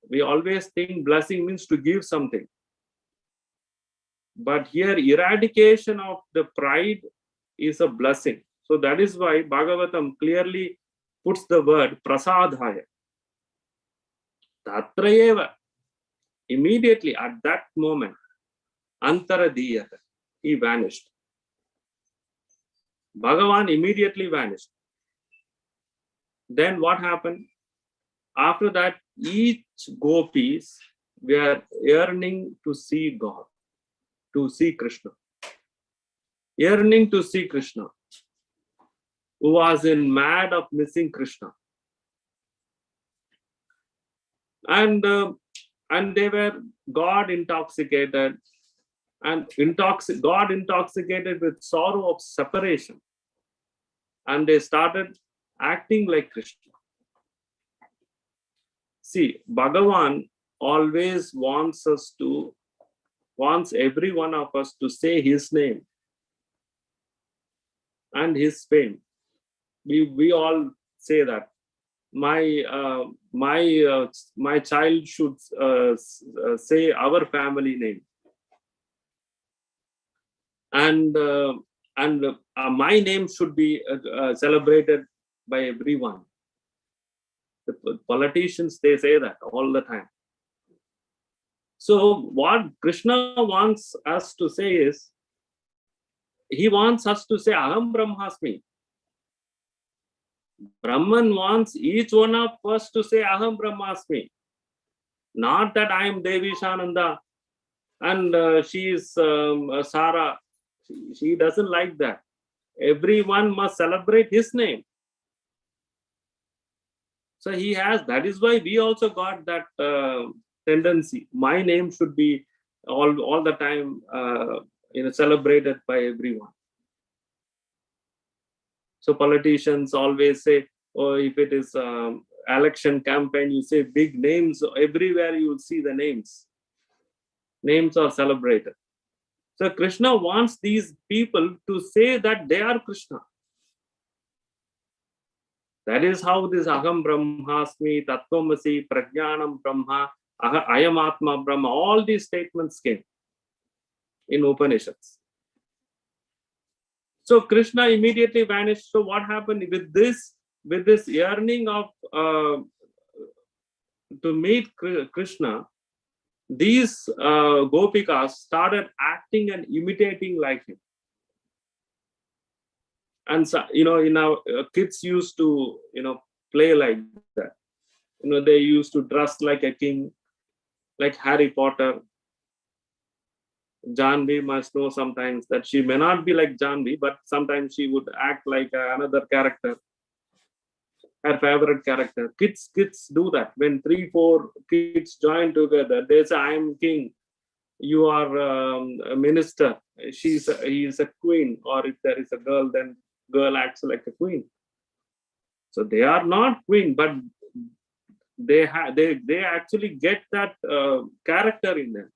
Speaker 5: We always think blessing means to give something. But here, eradication of the pride is a blessing. So that is why Bhagavatam clearly puts the word prasadhaya. Tatrayeva. Immediately at that moment, antaradiyata, he vanished. Bhagavan immediately vanished. Then what happened? After that, each gopis were yearning to see God, to see Krishna. Yearning to see Krishna, who was in mad of missing Krishna. And they were God intoxicated, and God intoxicated with sorrow of separation. And they started acting like Krishna. See, Bhagavan always wants every one of us to say his name and his fame. We all say that. My child should say our family name, and my name should be celebrated by everyone. The politicians, they say that all the time. So what Krishna wants us to say is, he wants us to say Aham Brahmasmi. Brahman wants each one of us to say Aham Brahmasmi. Not that I am Devi Shananda and she is Sara. She doesn't like that. Everyone must celebrate his name. So he has, that is why we also got that tendency. My name should be all the time celebrated by everyone. So politicians always say, oh, if it is election campaign, you say big names. Everywhere you will see the names. Names are celebrated. So Krishna wants these people to say that they are Krishna. That is how this Aham Brahmasmi, Tattvamasi, Prajnanam Brahma, Ayam Atma Brahma, all these statements came in Upanishads. So Krishna immediately vanished. So what happened with this yearning of to meet Krishna? These gopikas started acting and imitating like him. And so, in our kids used to, play like that. They used to dress like a king, like Harry Potter. Janvi must know sometimes that she may not be like Janvi, but sometimes she would act like another character, her favorite character. Kids do that. When 3-4 kids join together, they say, I am king, you are a minister, he is a queen, or if there is a girl, then girl acts like a queen. So they are not queen, but they actually get that character in them,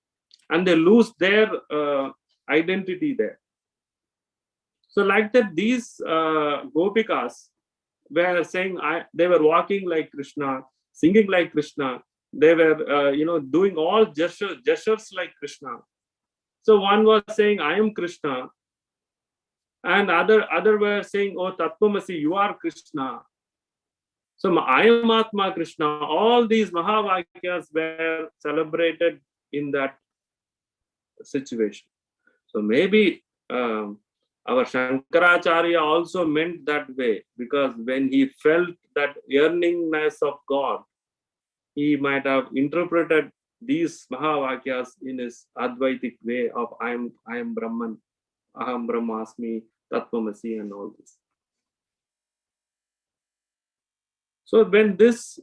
Speaker 5: and they lose their identity there. So like that, these gopikas were saying, they were walking like Krishna, singing like Krishna. They were doing all gestures like Krishna. So one was saying, I am Krishna, and other were saying, oh Tattvamasi, you are Krishna. So I am Atma Krishna. All these Mahavakyas were celebrated in that situation. So maybe our Shankaracharya also meant that way, because when he felt that yearningness of God, he might have interpreted these Mahavakyas in his Advaitic way of I am Brahman, Aham Brahmasmi, Tattvamasi, and all this. So when this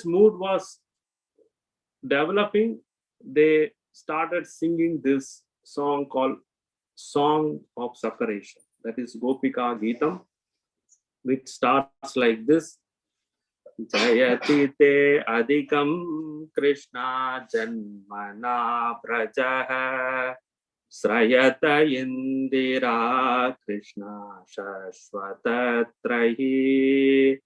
Speaker 5: mood was developing, they started singing this song called Song of Separation. That is Gopika Geetam, which starts like this. Jayati te adhikam Krishna janmana prajaha Srayata indira Krishna shashvatatrahi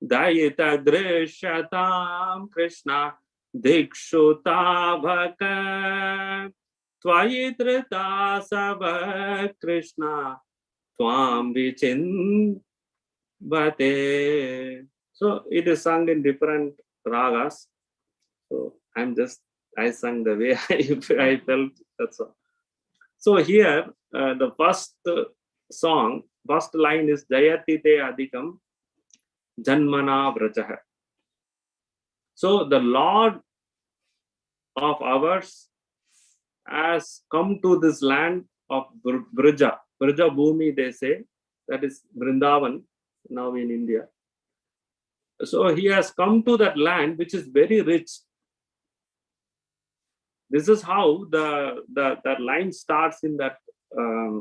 Speaker 5: Dayita drishyatam Krishna dikshutavaka Tvayitrita sabha Krishna Tvam vichinbate. So it is sung in different ragas. So I sang the way I felt, that's all. So here, the first line is Jayati te adhikam janmana vrajaha. So the Lord of ours has come to this land of Vraja Bhumi, they say, that is Vrindavan, now in India. So he has come to that land which is very rich. This is how that line starts in that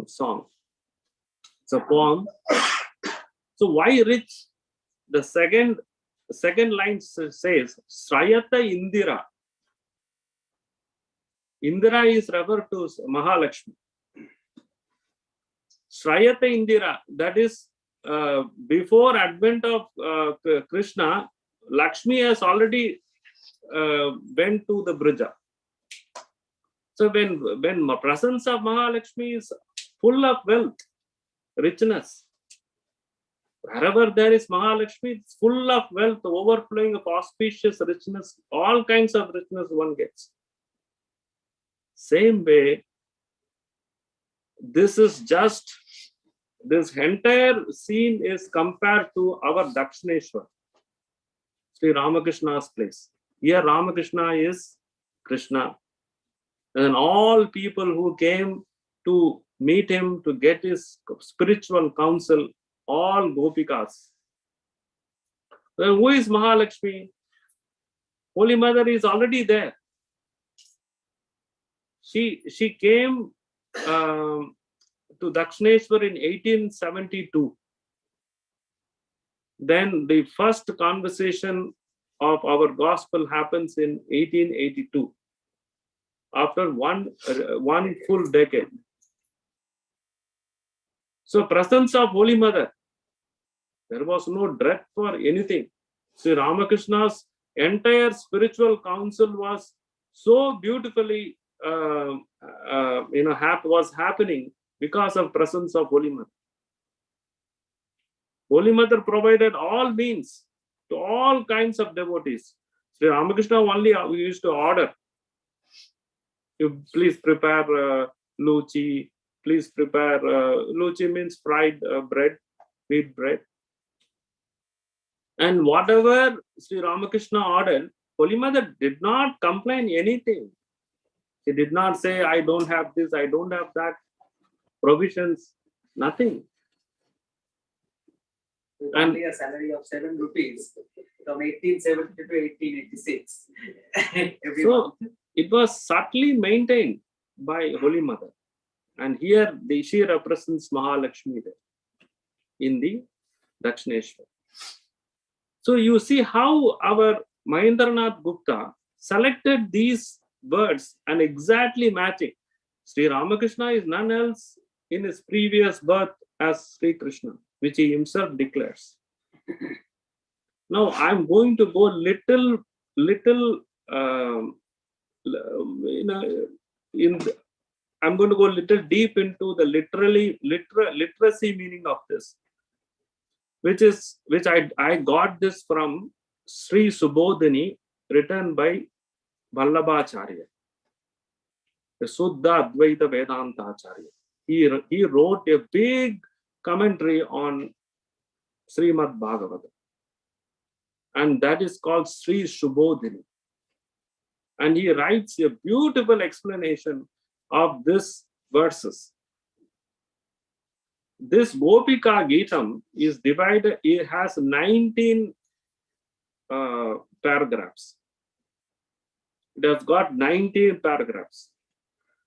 Speaker 5: song. It's a poem. So why rich? The second line says Srayata Indira. Indira is referred to Mahalakshmi. Srayata Indira, that is before advent of Krishna, Lakshmi has already went to the Braja. So when presence of Mahalakshmi is full of wealth, richness, Wherever there is Mahalakshmi, it's full of wealth, overflowing of auspicious richness, all kinds of richness one gets. Same way, this entire scene is compared to our Dakshineshwar, Sri Ramakrishna's place. Here Ramakrishna is Krishna. And all people who came to meet him to get his spiritual counsel, all Gopikas. Then who is Mahalakshmi? Holy Mother is already there. She came to Dakshineshwar in 1872. Then the first conversation of our gospel happens in 1882. After one full decade. So presence of Holy Mother, there was no dread for anything. Sri Ramakrishna's entire spiritual counsel was so beautifully was happening because of presence of Holy Mother. Holy Mother provided all means to all kinds of devotees. Sri Ramakrishna only used to order. You please prepare luchi. Please prepare luchi means fried bread, wheat bread. And whatever Sri Ramakrishna ordered, Holy Mother did not complain anything. She did not say, I don't have this, I don't have that. Provisions, nothing.
Speaker 2: With only a salary of 7 rupees from 1870 to 1886. Every month.
Speaker 5: It was subtly maintained by Holy Mother. And here she represents Mahalakshmi there in the Dakshineshwar. So you see how our Mahendranath Gupta selected these words and exactly matching. Sri Ramakrishna is none else in his previous birth as Sri Krishna, which he himself declares. Now I'm going to go I'm going to go a little deep into the literacy meaning of this, which I got this from Sri Subodhini, written by Vallabhacharya, the Suddha Advaita Vedanta Acharya. He wrote a big commentary on Srimad Bhagavatam, and that is called Sri Subodhini. And he writes a beautiful explanation of these verses. This Gopika Geetam is divided, it has 19 paragraphs. It has got 19 paragraphs.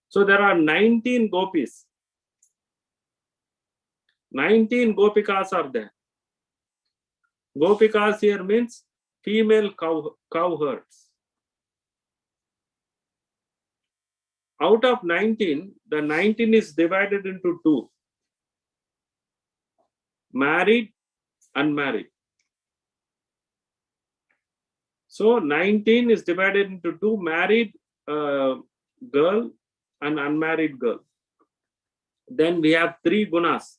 Speaker 5: So there are 19 gopis. 19 gopikas are there. Gopikas here means female cowherds. Out of 19, the 19 is divided into 2. Married, unmarried. So 19 is divided into 2, married girl and unmarried girl. Then we have 3 gunas.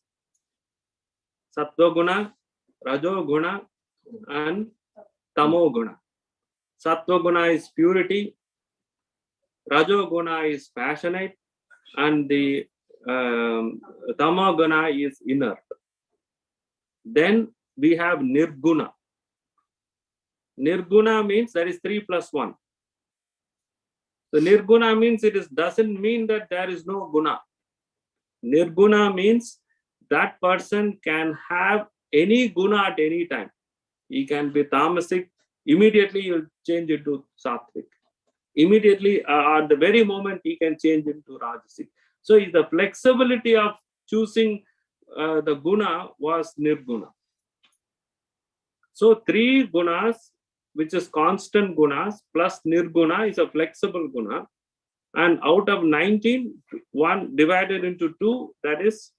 Speaker 5: Sattva guna, Rajo guna and Tamo guna. Sattva guna is purity, Rajo guna is passionate, and the Tamo guna is inert. Then we have Nirguna. Nirguna means there is 3 plus 1. So Nirguna means doesn't mean that there is no guna. Nirguna means that person can have any guna at any time. He can be tamasic, immediately he will change it to sattvic. Immediately, at the very moment, he can change into rajasic. So the flexibility of choosing the guna was nirguna. So 3 gunas, which is constant gunas, plus nirguna is a flexible guna. And out of 19, 1 divided into 2, that is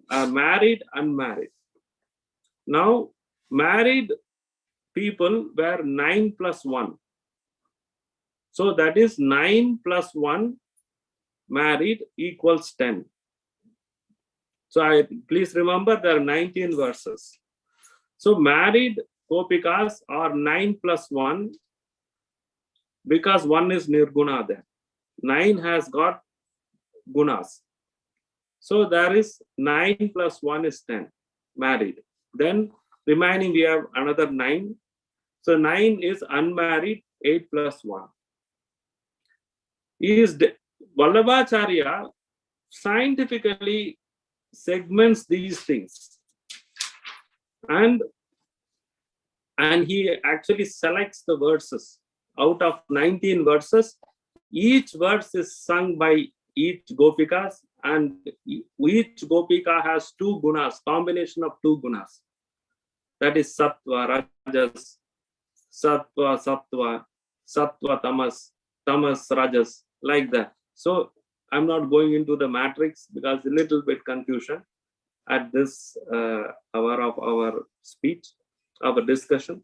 Speaker 5: married, unmarried. Now, married people were 9 plus 1. So that is 9 plus 1 married equals 10. So please remember there are 19 verses. So married gopikas are 9 plus 1 because 1 is nirguna there. 9 has got gunas. So there is 9 plus 1 is 10 married. Then remaining we have another 9. So 9 is unmarried, 8 plus 1. Vallabhacharya scientifically segments these things. And he actually selects the verses. Out of 19 verses, each verse is sung by each gopikas, and each gopika has 2 gunas, combination of 2 gunas. That is sattva, rajas, sattva, tamas, rajas, like that. So I'm not going into the matrix because a little bit confusion at this hour of our speech, our discussion.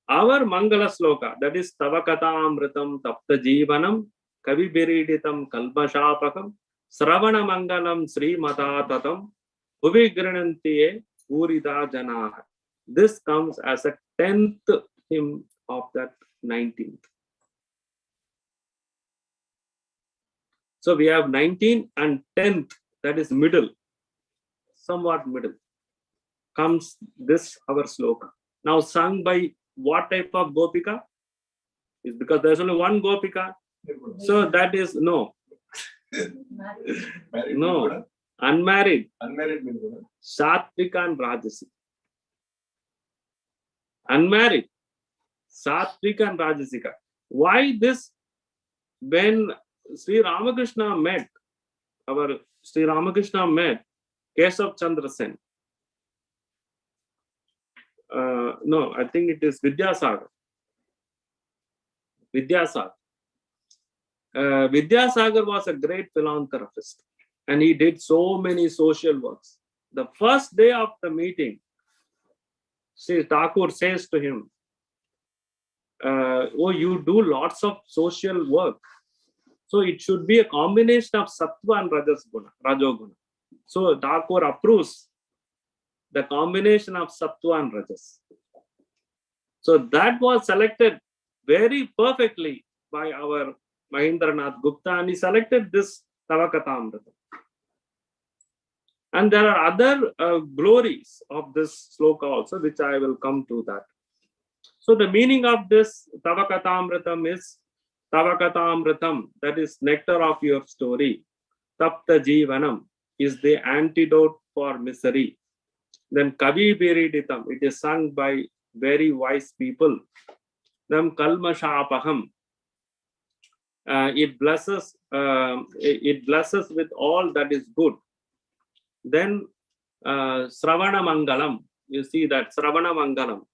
Speaker 5: Our Mangala Sloka, that is Tavakatamritam Tapta Jeevanam Kavi Biriditam Kalpashapakam Sravana Mangalam Sri Matatatam Uvigranantiye Purida Janah. This comes as a 10th hymn of that 19th. So we have 19 and 10th, that is middle, somewhat middle, comes this our sloka. Now sung by what type of gopika? Is because there's only one gopika. So that is no.
Speaker 1: Married
Speaker 5: No.
Speaker 1: Nirguna.
Speaker 5: Unmarried.
Speaker 1: Unmarried Nirguna.
Speaker 5: Satvika and Rajasi. Unmarried. Satvika and Rajasika. Why this? When Sri Ramakrishna met, Keshav Chandra Sen. No, I think it is Vidyasagar. Vidyasagar was a great philanthropist and he did so many social works. The first day of the meeting, Sri Thakur says to him, oh, you do lots of social work. So it should be a combination of sattva and rajoguna. So Thakur approves the combination of sattva and rajas. So that was selected very perfectly by our Mahendranath Gupta, and he selected this Tavakatamrita. And there are other glories of this sloka also, which I will come to that. So the meaning of this Tavakatamritam is Tavakatamritam, that is nectar of your story. Tapta Jeevanam is the antidote for misery. Then Kavi Biriditam, it is sung by very wise people. Then Kalmashapaham, it blesses with all that is good. Then Sravana Mangalam, you see that Sravana Mangalam,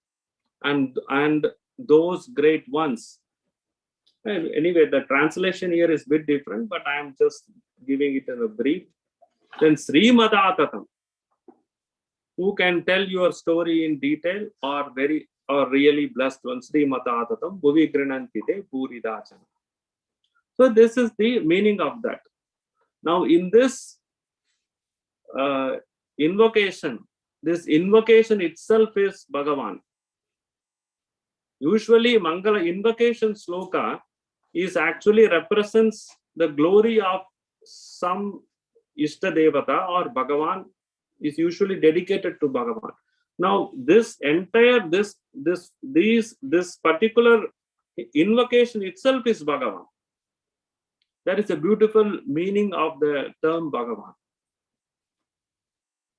Speaker 5: and those great ones. Anyway, the translation here is a bit different, but I am just giving it in a brief. Then Sri Matatatam, who can tell your story in detail or really blessed one. Sri Matatatam Bhuvi Grinantite Puridachana. So this is the meaning of that. Now in this invocation itself is Bhagavan. Usually Mangala invocation sloka is actually represents the glory of some Ishta Devata or Bhagavan is usually dedicated to Bhagavan. Now this entire this particular invocation itself is Bhagavan. That is a beautiful meaning of the term Bhagavan.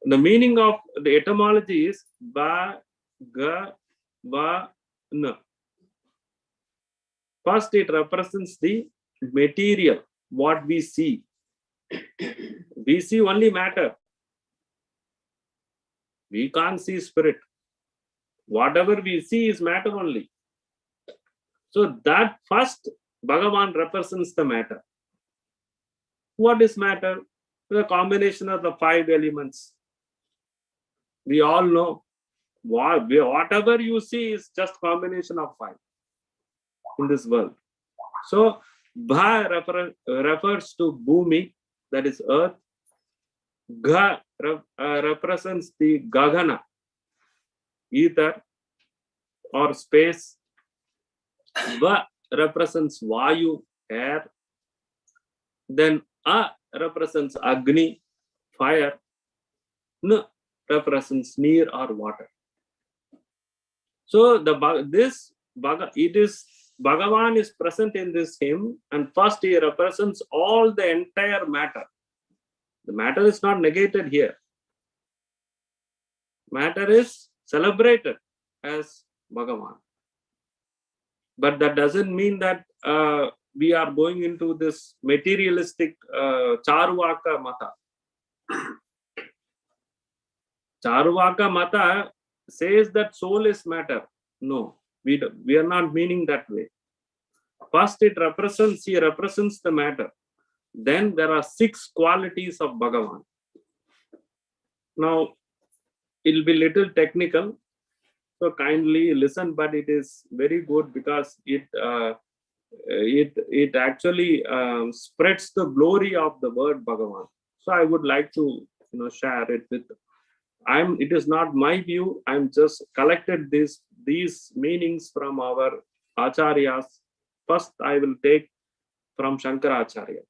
Speaker 5: The meaning of the etymology is ba, ga, va, na. First, it represents the material, what we see. We see only matter. We can't see spirit. Whatever we see is matter only. So that first Bhagavan represents the matter. What is matter? The combination of the 5 elements. We all know whatever you see is just combination of 5 in this world. So Bha refers to Bhumi, that is earth. Ga represents the Gagana, ether or space. Va represents Vayu, air. Then A represents Agni, fire. N represents near or water. So Bhagavan is present in this hymn, and first he represents all the entire matter. The matter is not negated here. Matter is celebrated as Bhagavan. But that doesn't mean that we are going into this materialistic Charvaka Mata. Charvaka Mata says that soul is matter. No, we are not meaning that way. First, he represents the matter. Then there are 6 qualities of Bhagavan. Now, it will be little technical, so kindly listen, but it is very good because it actually spreads the glory of the word Bhagavan. So I would like to share it with. It is not my view. I'm just collected these meanings from our acharyas. First, I will take from Shankaracharya.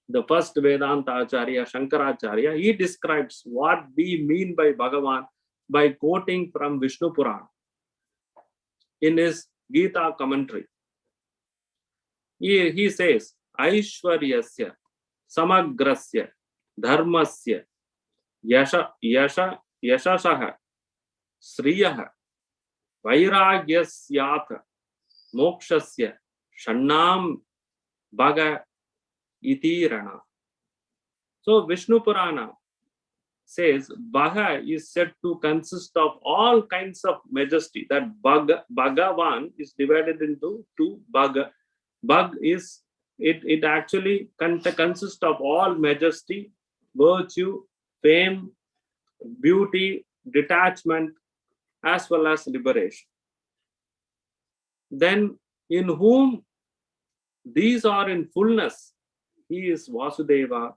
Speaker 5: The first Vedanta Acharya, Shankaracharya, he describes what we mean by Bhagavan by quoting from Vishnu Purana in his Gita commentary. He says, Aishwaryasya, Samagrasya, Dharmasya, Yashashaha, Sriyaha, Vairagyasyatha, Mokshasya, Shannam Bhaga Iti Rana. So Vishnu Purana says Bhaga is said to consist of all kinds of majesty. That Bhagavan is divided into 2 Bhaga. Bhag is, it actually consists of all majesty, virtue, fame, beauty, detachment, as well as liberation. Then in whom these are in fullness, he is Vasudeva,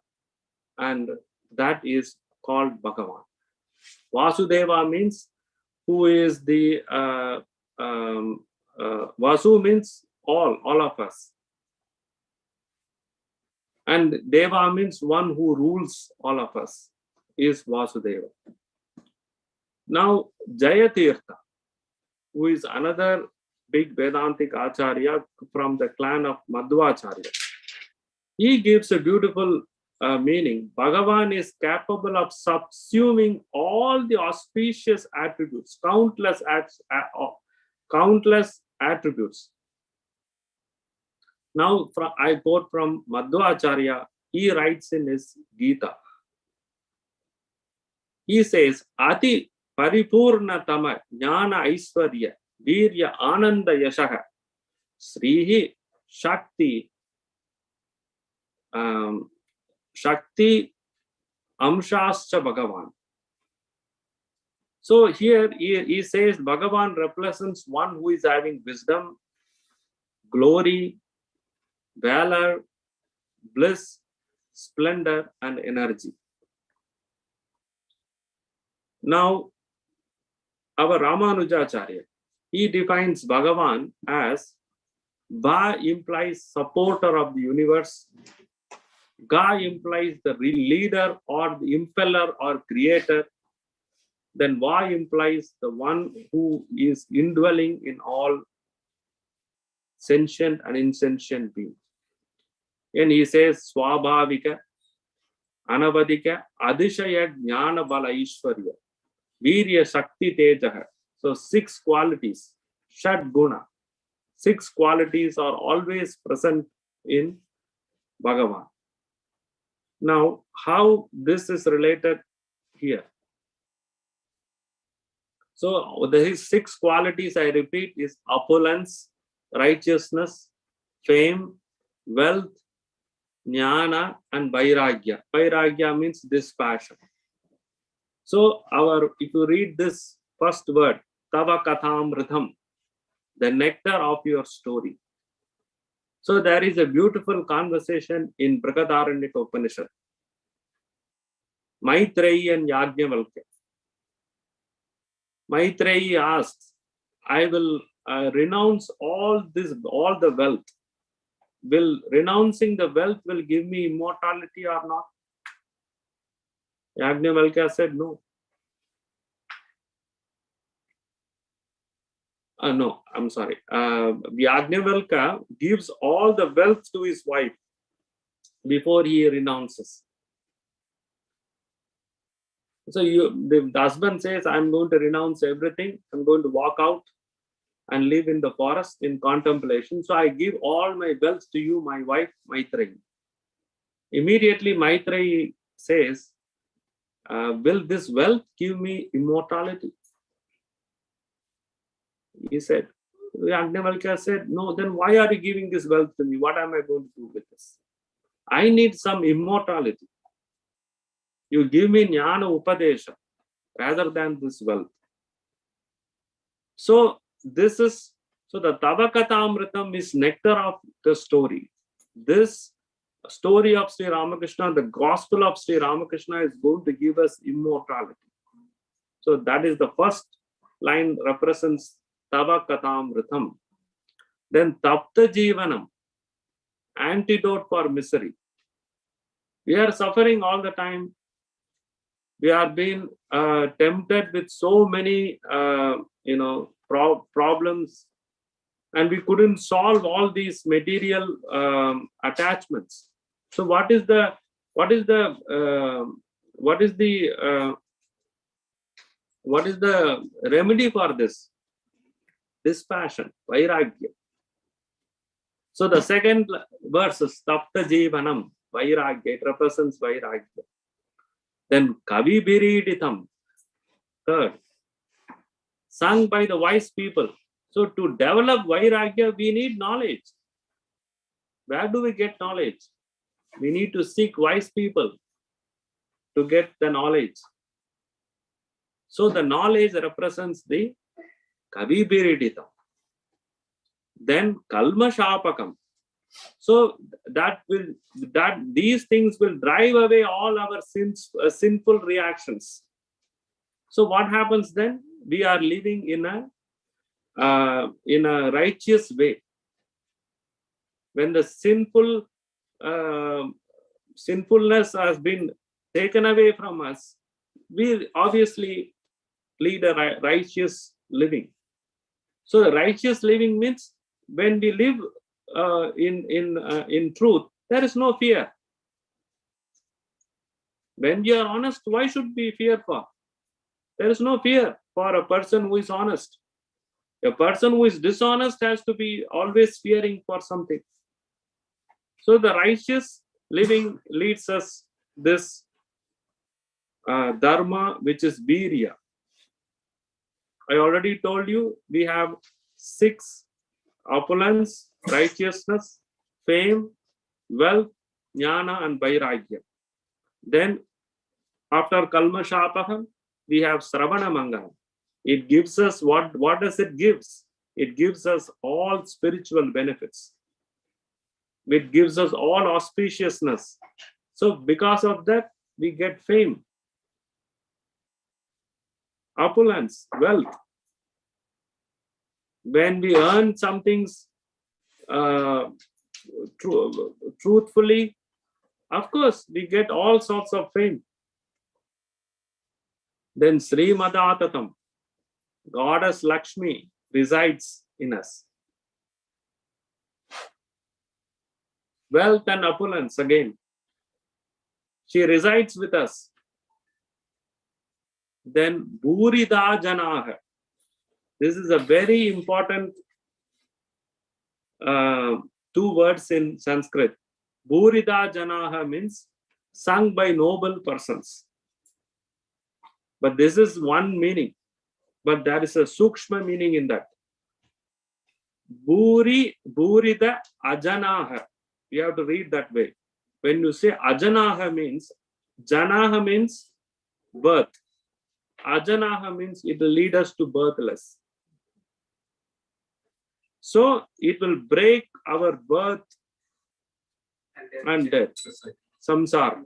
Speaker 5: and that is called Bhagavan. Vasudeva means who is the Vasu means all of us, and Deva means one who rules all of us, is Vasudeva. Now Jayatirtha, who is another big Vedantic Acharya from the clan of Madhvacharya, he gives a beautiful meaning. Bhagavan is capable of subsuming all the auspicious attributes, countless attributes. Now, I quote from Madhvacharya. He writes in his Gita. He says, Ati paripurnatama jnana aishwarya virya ananda yashaha srihi shakti Shakti Amshascha Bhagavan. So here he says Bhagavan represents one who is having wisdom, glory, valor, bliss, splendor, and energy. Now, our Ramanujacharya, he defines Bhagavan as Ba implies supporter of the universe. Ga implies the leader or the impeller or creator. Then Va implies the one who is indwelling in all sentient and insentient beings. And he says Swabhavika, Anavadika, Adishaya Jnana Bala Ishwarya, Virya Shakti Tejaha. So 6 qualities, Shad Guna. 6 qualities are always present in Bhagavan. Now, how this is related here? So, the 6 qualities, I repeat, is opulence, righteousness, fame, wealth, jnana, and vairagya. Vairagya means dispassion. So, if you read this first word, Tava Kathamritam, the nectar of your story. So there is a beautiful conversation in Brihadaranyaka Upanishad. Maitreyi and Yajnavalkya. Maitreyi asks, I will renounce all the wealth. Will renouncing the wealth will give me immortality or not? Yajnavalkya said no. No, I'm sorry. Yajnavalkya gives all the wealth to his wife before he renounces. So the husband says, I'm going to renounce everything. I'm going to walk out and live in the forest in contemplation. So I give all my wealth to you, my wife, Maitreyi. Immediately Maitreyi says, will this wealth give me immortality? He said, Yajnavalkya said, no, then why are you giving this wealth to me? What am I going to do with this? I need some immortality. You give me jnana upadesha rather than this wealth. So the Tavakatamritam is nectar of the story. This story of Sri Ramakrishna, the gospel of Sri Ramakrishna, is going to give us immortality. So that is the first line, represents Tavakatamritam. Then Tapta Jivanam, antidote for misery. We are suffering all the time. We are being tempted with so many problems, and we couldn't solve all these material attachments. So what is the remedy for this? Dispassion, vairagya. So the second verse is Tapta Jivanam, vairagya. It represents vairagya. Then Kavi Biriditam, third, sung by the wise people. So to develop vairagya, we need knowledge. Where do we get knowledge? We need to seek wise people to get the knowledge. So the knowledge represents the Kavi Biriditam. Then Kalma Shapakam. So these things will drive away all our sinful reactions. So what happens then? We are living in a righteous way. When the sinfulness has been taken away from us, we obviously lead a righteous living. So the righteous living means when we live in truth, there is no fear. When we are honest, why should we fear for? There is no fear for a person who is honest. A person who is dishonest has to be always fearing for something. So the righteous living leads us this dharma, which is virya. I already told you we have 6: opulence, righteousness, fame, wealth, jnana, and vairagya. Then after Kalma Shapaham, we have Sravana Mangala. It gives us what does it give? It gives us all spiritual benefits. It gives us all auspiciousness. So because of that, we get fame, opulence, wealth. When we earn some things truthfully, of course, we get all sorts of fame. Then Sri Madatatam, Goddess Lakshmi resides in us. Wealth and opulence again. She resides with us. Then Bhurida Janaha. This is a very important 2 words in Sanskrit. Bhurida Janaha means sung by noble persons. But this is one meaning. But there is a sukshma meaning in that. Bhurida Ajanaha. You have to read that way. When you say Ajanaha means, Janaha means birth. Ajanaha means it will lead us to birthless. So it will break our birth and death. Samsara.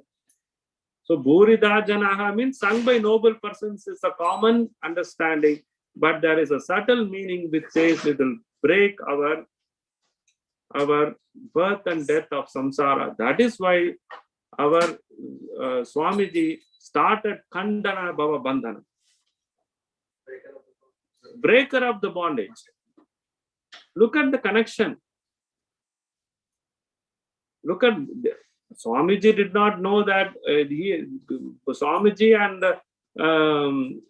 Speaker 5: So Bhurida Janaha means sung by noble persons is a common understanding. but there is a subtle meaning which says it will break our birth and death of samsara. That is why our Swamiji started Khandana Bhava Bandhana, breaker of the bondage. Look at the connection. Look at Swamiji did not know that Swamiji and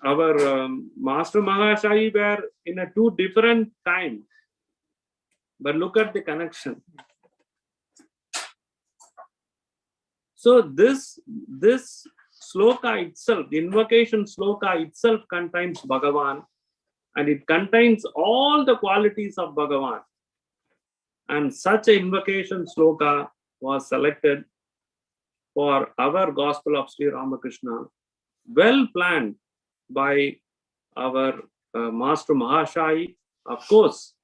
Speaker 5: our Master Mahashayi were in a two different time. But look at the connection. So this sloka itself, the invocation sloka itself contains Bhagavan, and it contains all the qualities of Bhagavan. And such an invocation sloka was selected for our Gospel of Sri Ramakrishna, well planned by our Master Mahashayi, of course,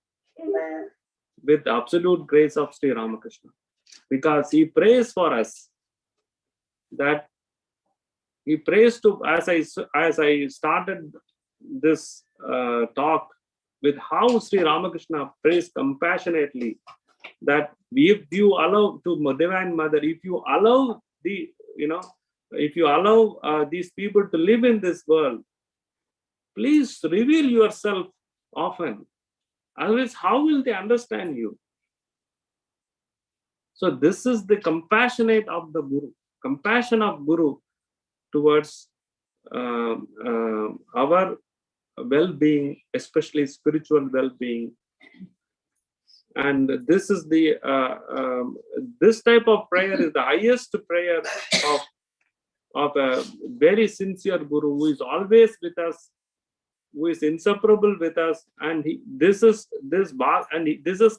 Speaker 5: with the absolute grace of Sri Ramakrishna, because he prays for us. That he prays to, as I started this talk with how Sri Ramakrishna prays compassionately, that if you allow to Divine Mother, if you allow these people to live in this world, please reveal yourself often. Otherwise, how will they understand you? So this is the compassionate of the Guru, compassion of Guru towards our well-being, especially spiritual well-being. And this is the this type of prayer is the highest prayer of a very sincere Guru who is always with us, who is inseparable with us, and this is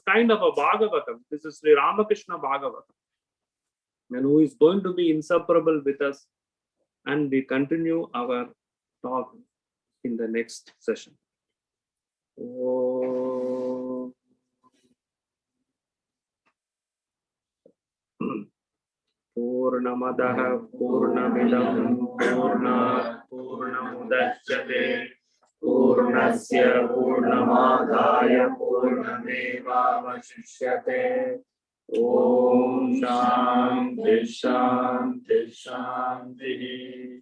Speaker 5: kind of a Bhagavatam. This is Sri Ramakrishna Bhagavatam, and who is going to be inseparable with us. And we continue our talk in the next session. Oh. Purnamadaha Purnamidam Purnat Purnamudachyate Purnasya Purnamadaya Purnameva Vashishyate. Om Shanti Shanti Shanti.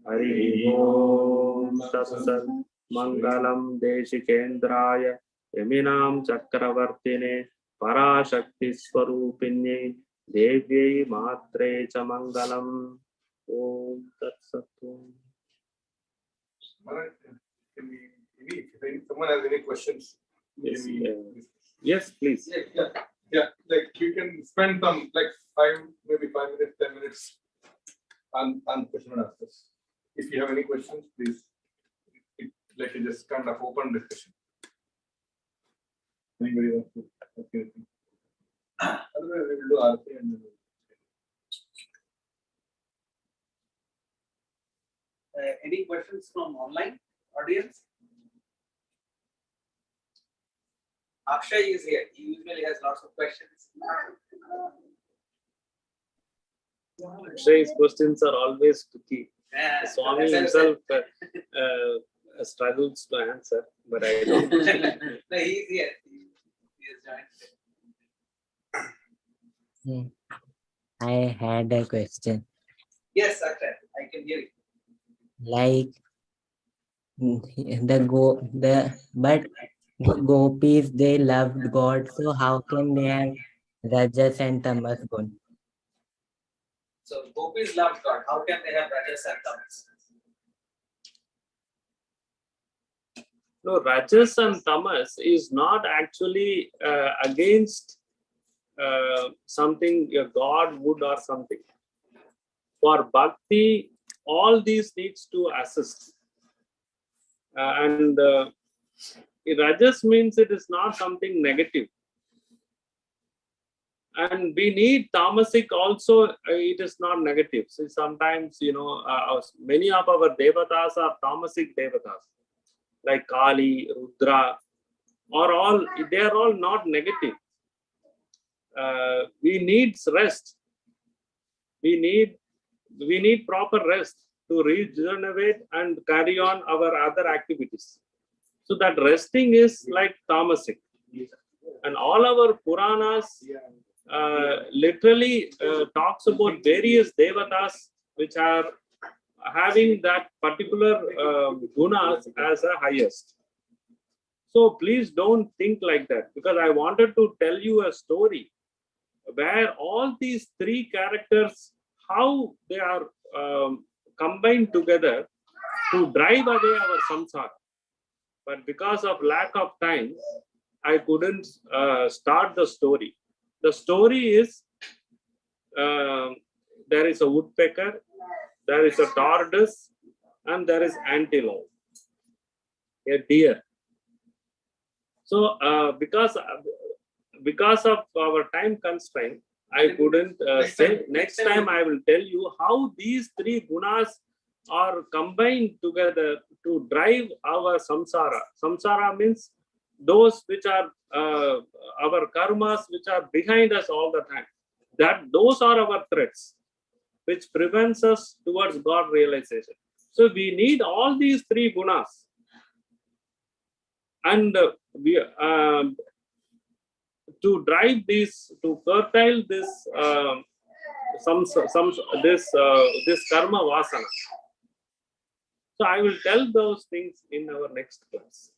Speaker 5: Hari Om Tat Sat. Mangalam Deshikendraya Yaminam Chakravartine Parashakti Swarupine Devyai Matre Cha Mangalam. Om Tat Sat.
Speaker 1: If someone has any questions,
Speaker 5: Yes, yes, please.
Speaker 1: Yeah, like you can spend some maybe 5 minutes, 10 minutes on question and answers. If you have any questions, please. Like you just kind of open discussion. Anybody wants to ask anything? Otherwise, we will do RP and
Speaker 2: Any questions from online audience? Akshay is here. He usually has lots of questions.
Speaker 5: Akshay's questions are always tricky.
Speaker 2: Yeah,
Speaker 5: Swami himself struggles to answer, but I don't.
Speaker 2: No, he's here. He has joined.
Speaker 6: I had a question.
Speaker 2: Yes, Akshay, I can hear you.
Speaker 6: Like but gopis, they loved God, so how can they have rajas and tamas gun?
Speaker 2: So gopis loved God. How can they have rajas and tamas?
Speaker 5: No, Rajas and Tamas is not actually against something a God would or something. For Bhakti, all these needs to assist. And Rajas means it is not something negative. And we need tamasic also, it is not negative. So sometimes, many of our devatas are tamasic devatas, like Kali, Rudra, they are all not negative. We need rest. We need proper rest to regenerate and carry on our other activities. So that resting is like tamasik. And all our Puranas literally talks about various devatas which are having that particular gunas as a highest. So please don't think like that, because I wanted to tell you a story where all these three characters, how they are combined together to drive away our samsara. But because of lack of time, I couldn't start the story. The story is there is a woodpecker, there is a tortoise, and there is antelope, a deer. So because of our time constraint, I couldn't say. Next time I will tell you how these three gunas are combined together to drive our samsara. Samsara means those which are our karmas, which are behind us all the time. Those are our threats, which prevents us towards God realization. So we need all these three gunas, and to drive this, to curtail this this karma vasana. So I will tell those things in our next class.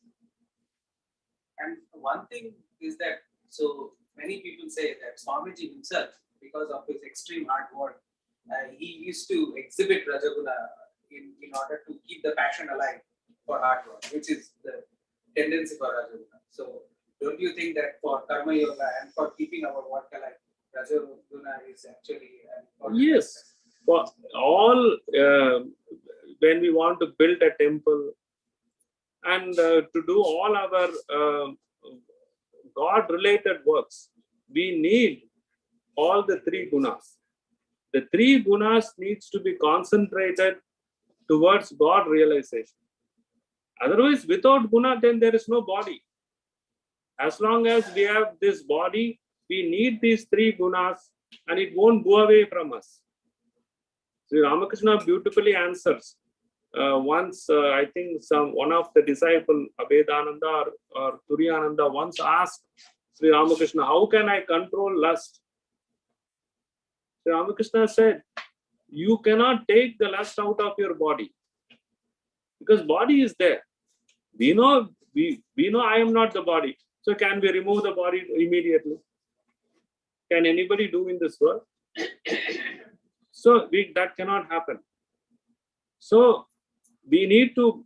Speaker 2: And one thing is that, so many people say that Swamiji himself, because of his extreme hard work, he used to exhibit Rajaguna in order to keep the passion alive for hard work, which is the tendency for Rajaguna. So don't you think that for Karma Yoga and for keeping our work alive, Rajaguna is actually an important
Speaker 5: Yes,
Speaker 2: aspect?
Speaker 5: for all when we want to build a temple and to do all our God-related works, we need all the three gunas. The three gunas needs to be concentrated towards God realization. Otherwise, without guna, then there is no body. As long as we have this body, we need these three gunas, and it won't go away from us. Sri Ramakrishna beautifully answers. Once, I think one of the disciple, Abhedananda or Turiyananda, once asked Sri Ramakrishna, how can I control lust? Sri Ramakrishna said, you cannot take the lust out of your body, because body is there. We know I am not the body. So can we remove the body immediately? Can anybody do in this world? So that cannot happen. So we need to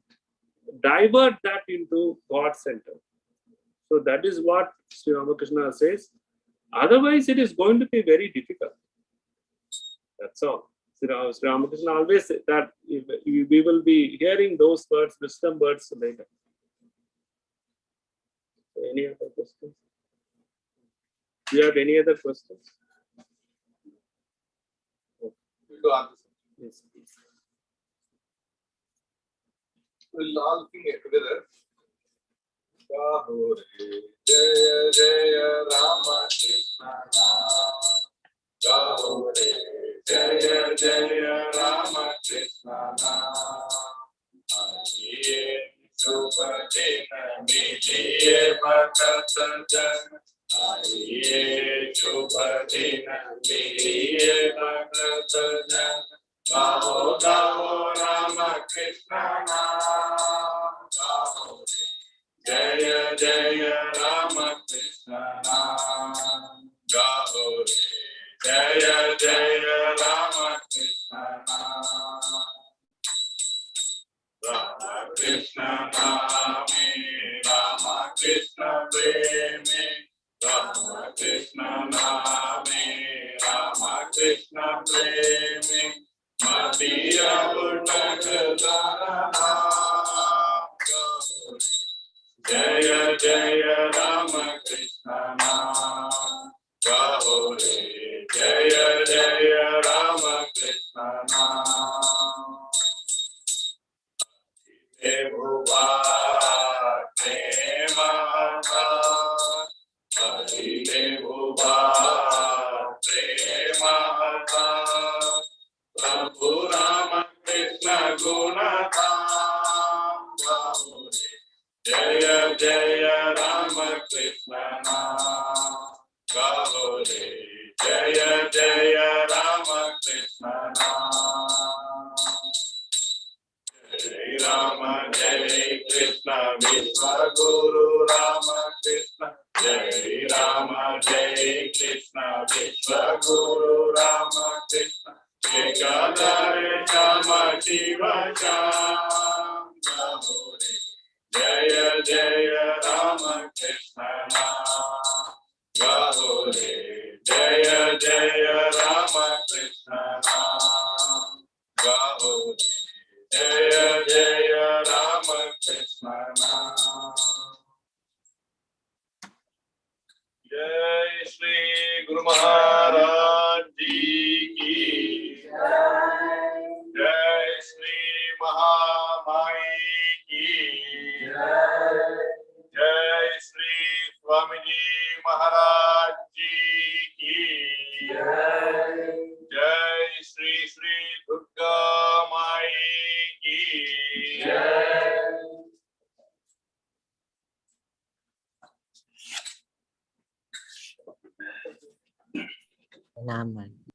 Speaker 5: divert that into God center. So that is what Sri Ramakrishna says. Otherwise, it is going to be very difficult. That's all. Sri Ramakrishna always said that we will be hearing those words, wisdom words later. Any other questions? Do you have any other questions?
Speaker 1: We'll do answers.
Speaker 5: Yes, please.
Speaker 1: We'll all sing it together. Gaho re, Jaya Jaya Rama Krishna Nam. Gaho re, Jaya Jaya Rama Krishna Nam. Aiye Shubha Dina Miliye Bhagat Jan. Aiye Shubha Dina Miliye Bhagat Jan. Gaho Gaho Rama Krishna Nam. Gaho re, Jaya Jaya Rama Krishna Nam. Gaho re, Jaya Jaya Rama Krishna Nam. Rama Krishna Name, Rama Krishna Preme, Rama Krishna Name, Rama Krishna Preme, Madhya Uttadana Jaya Jaya Rama Krishna Nam. Gaho re, Jaya Jaya Rama Krishna Nam. Bhuva Premata Hari Bhuva Premata Prabhu Rama Krishna Gunata Jaya Jaya Jaya Ramakrishna Nam. Jai Rama Jai Krishna Vishwa Guru Ramakrishna. Jai Rama Jai Krishna Vishwa Guru Ramakrishna. Ekadare Shama Shiva Sham Gahore. Jaya Jaya Ramakrishna Nam. Gahore. Jaya Jaya Ramakrishna Nam. Gahore. Jaya Jaya Ramakrishna Nam. Jai Shri Guru Maharaj Ji ki. Jai Shri Mahamai ki. Jai Shri Swamiji Maharaj Ji ki. Jai Shri Shri Durga Mai ki.
Speaker 6: Naman.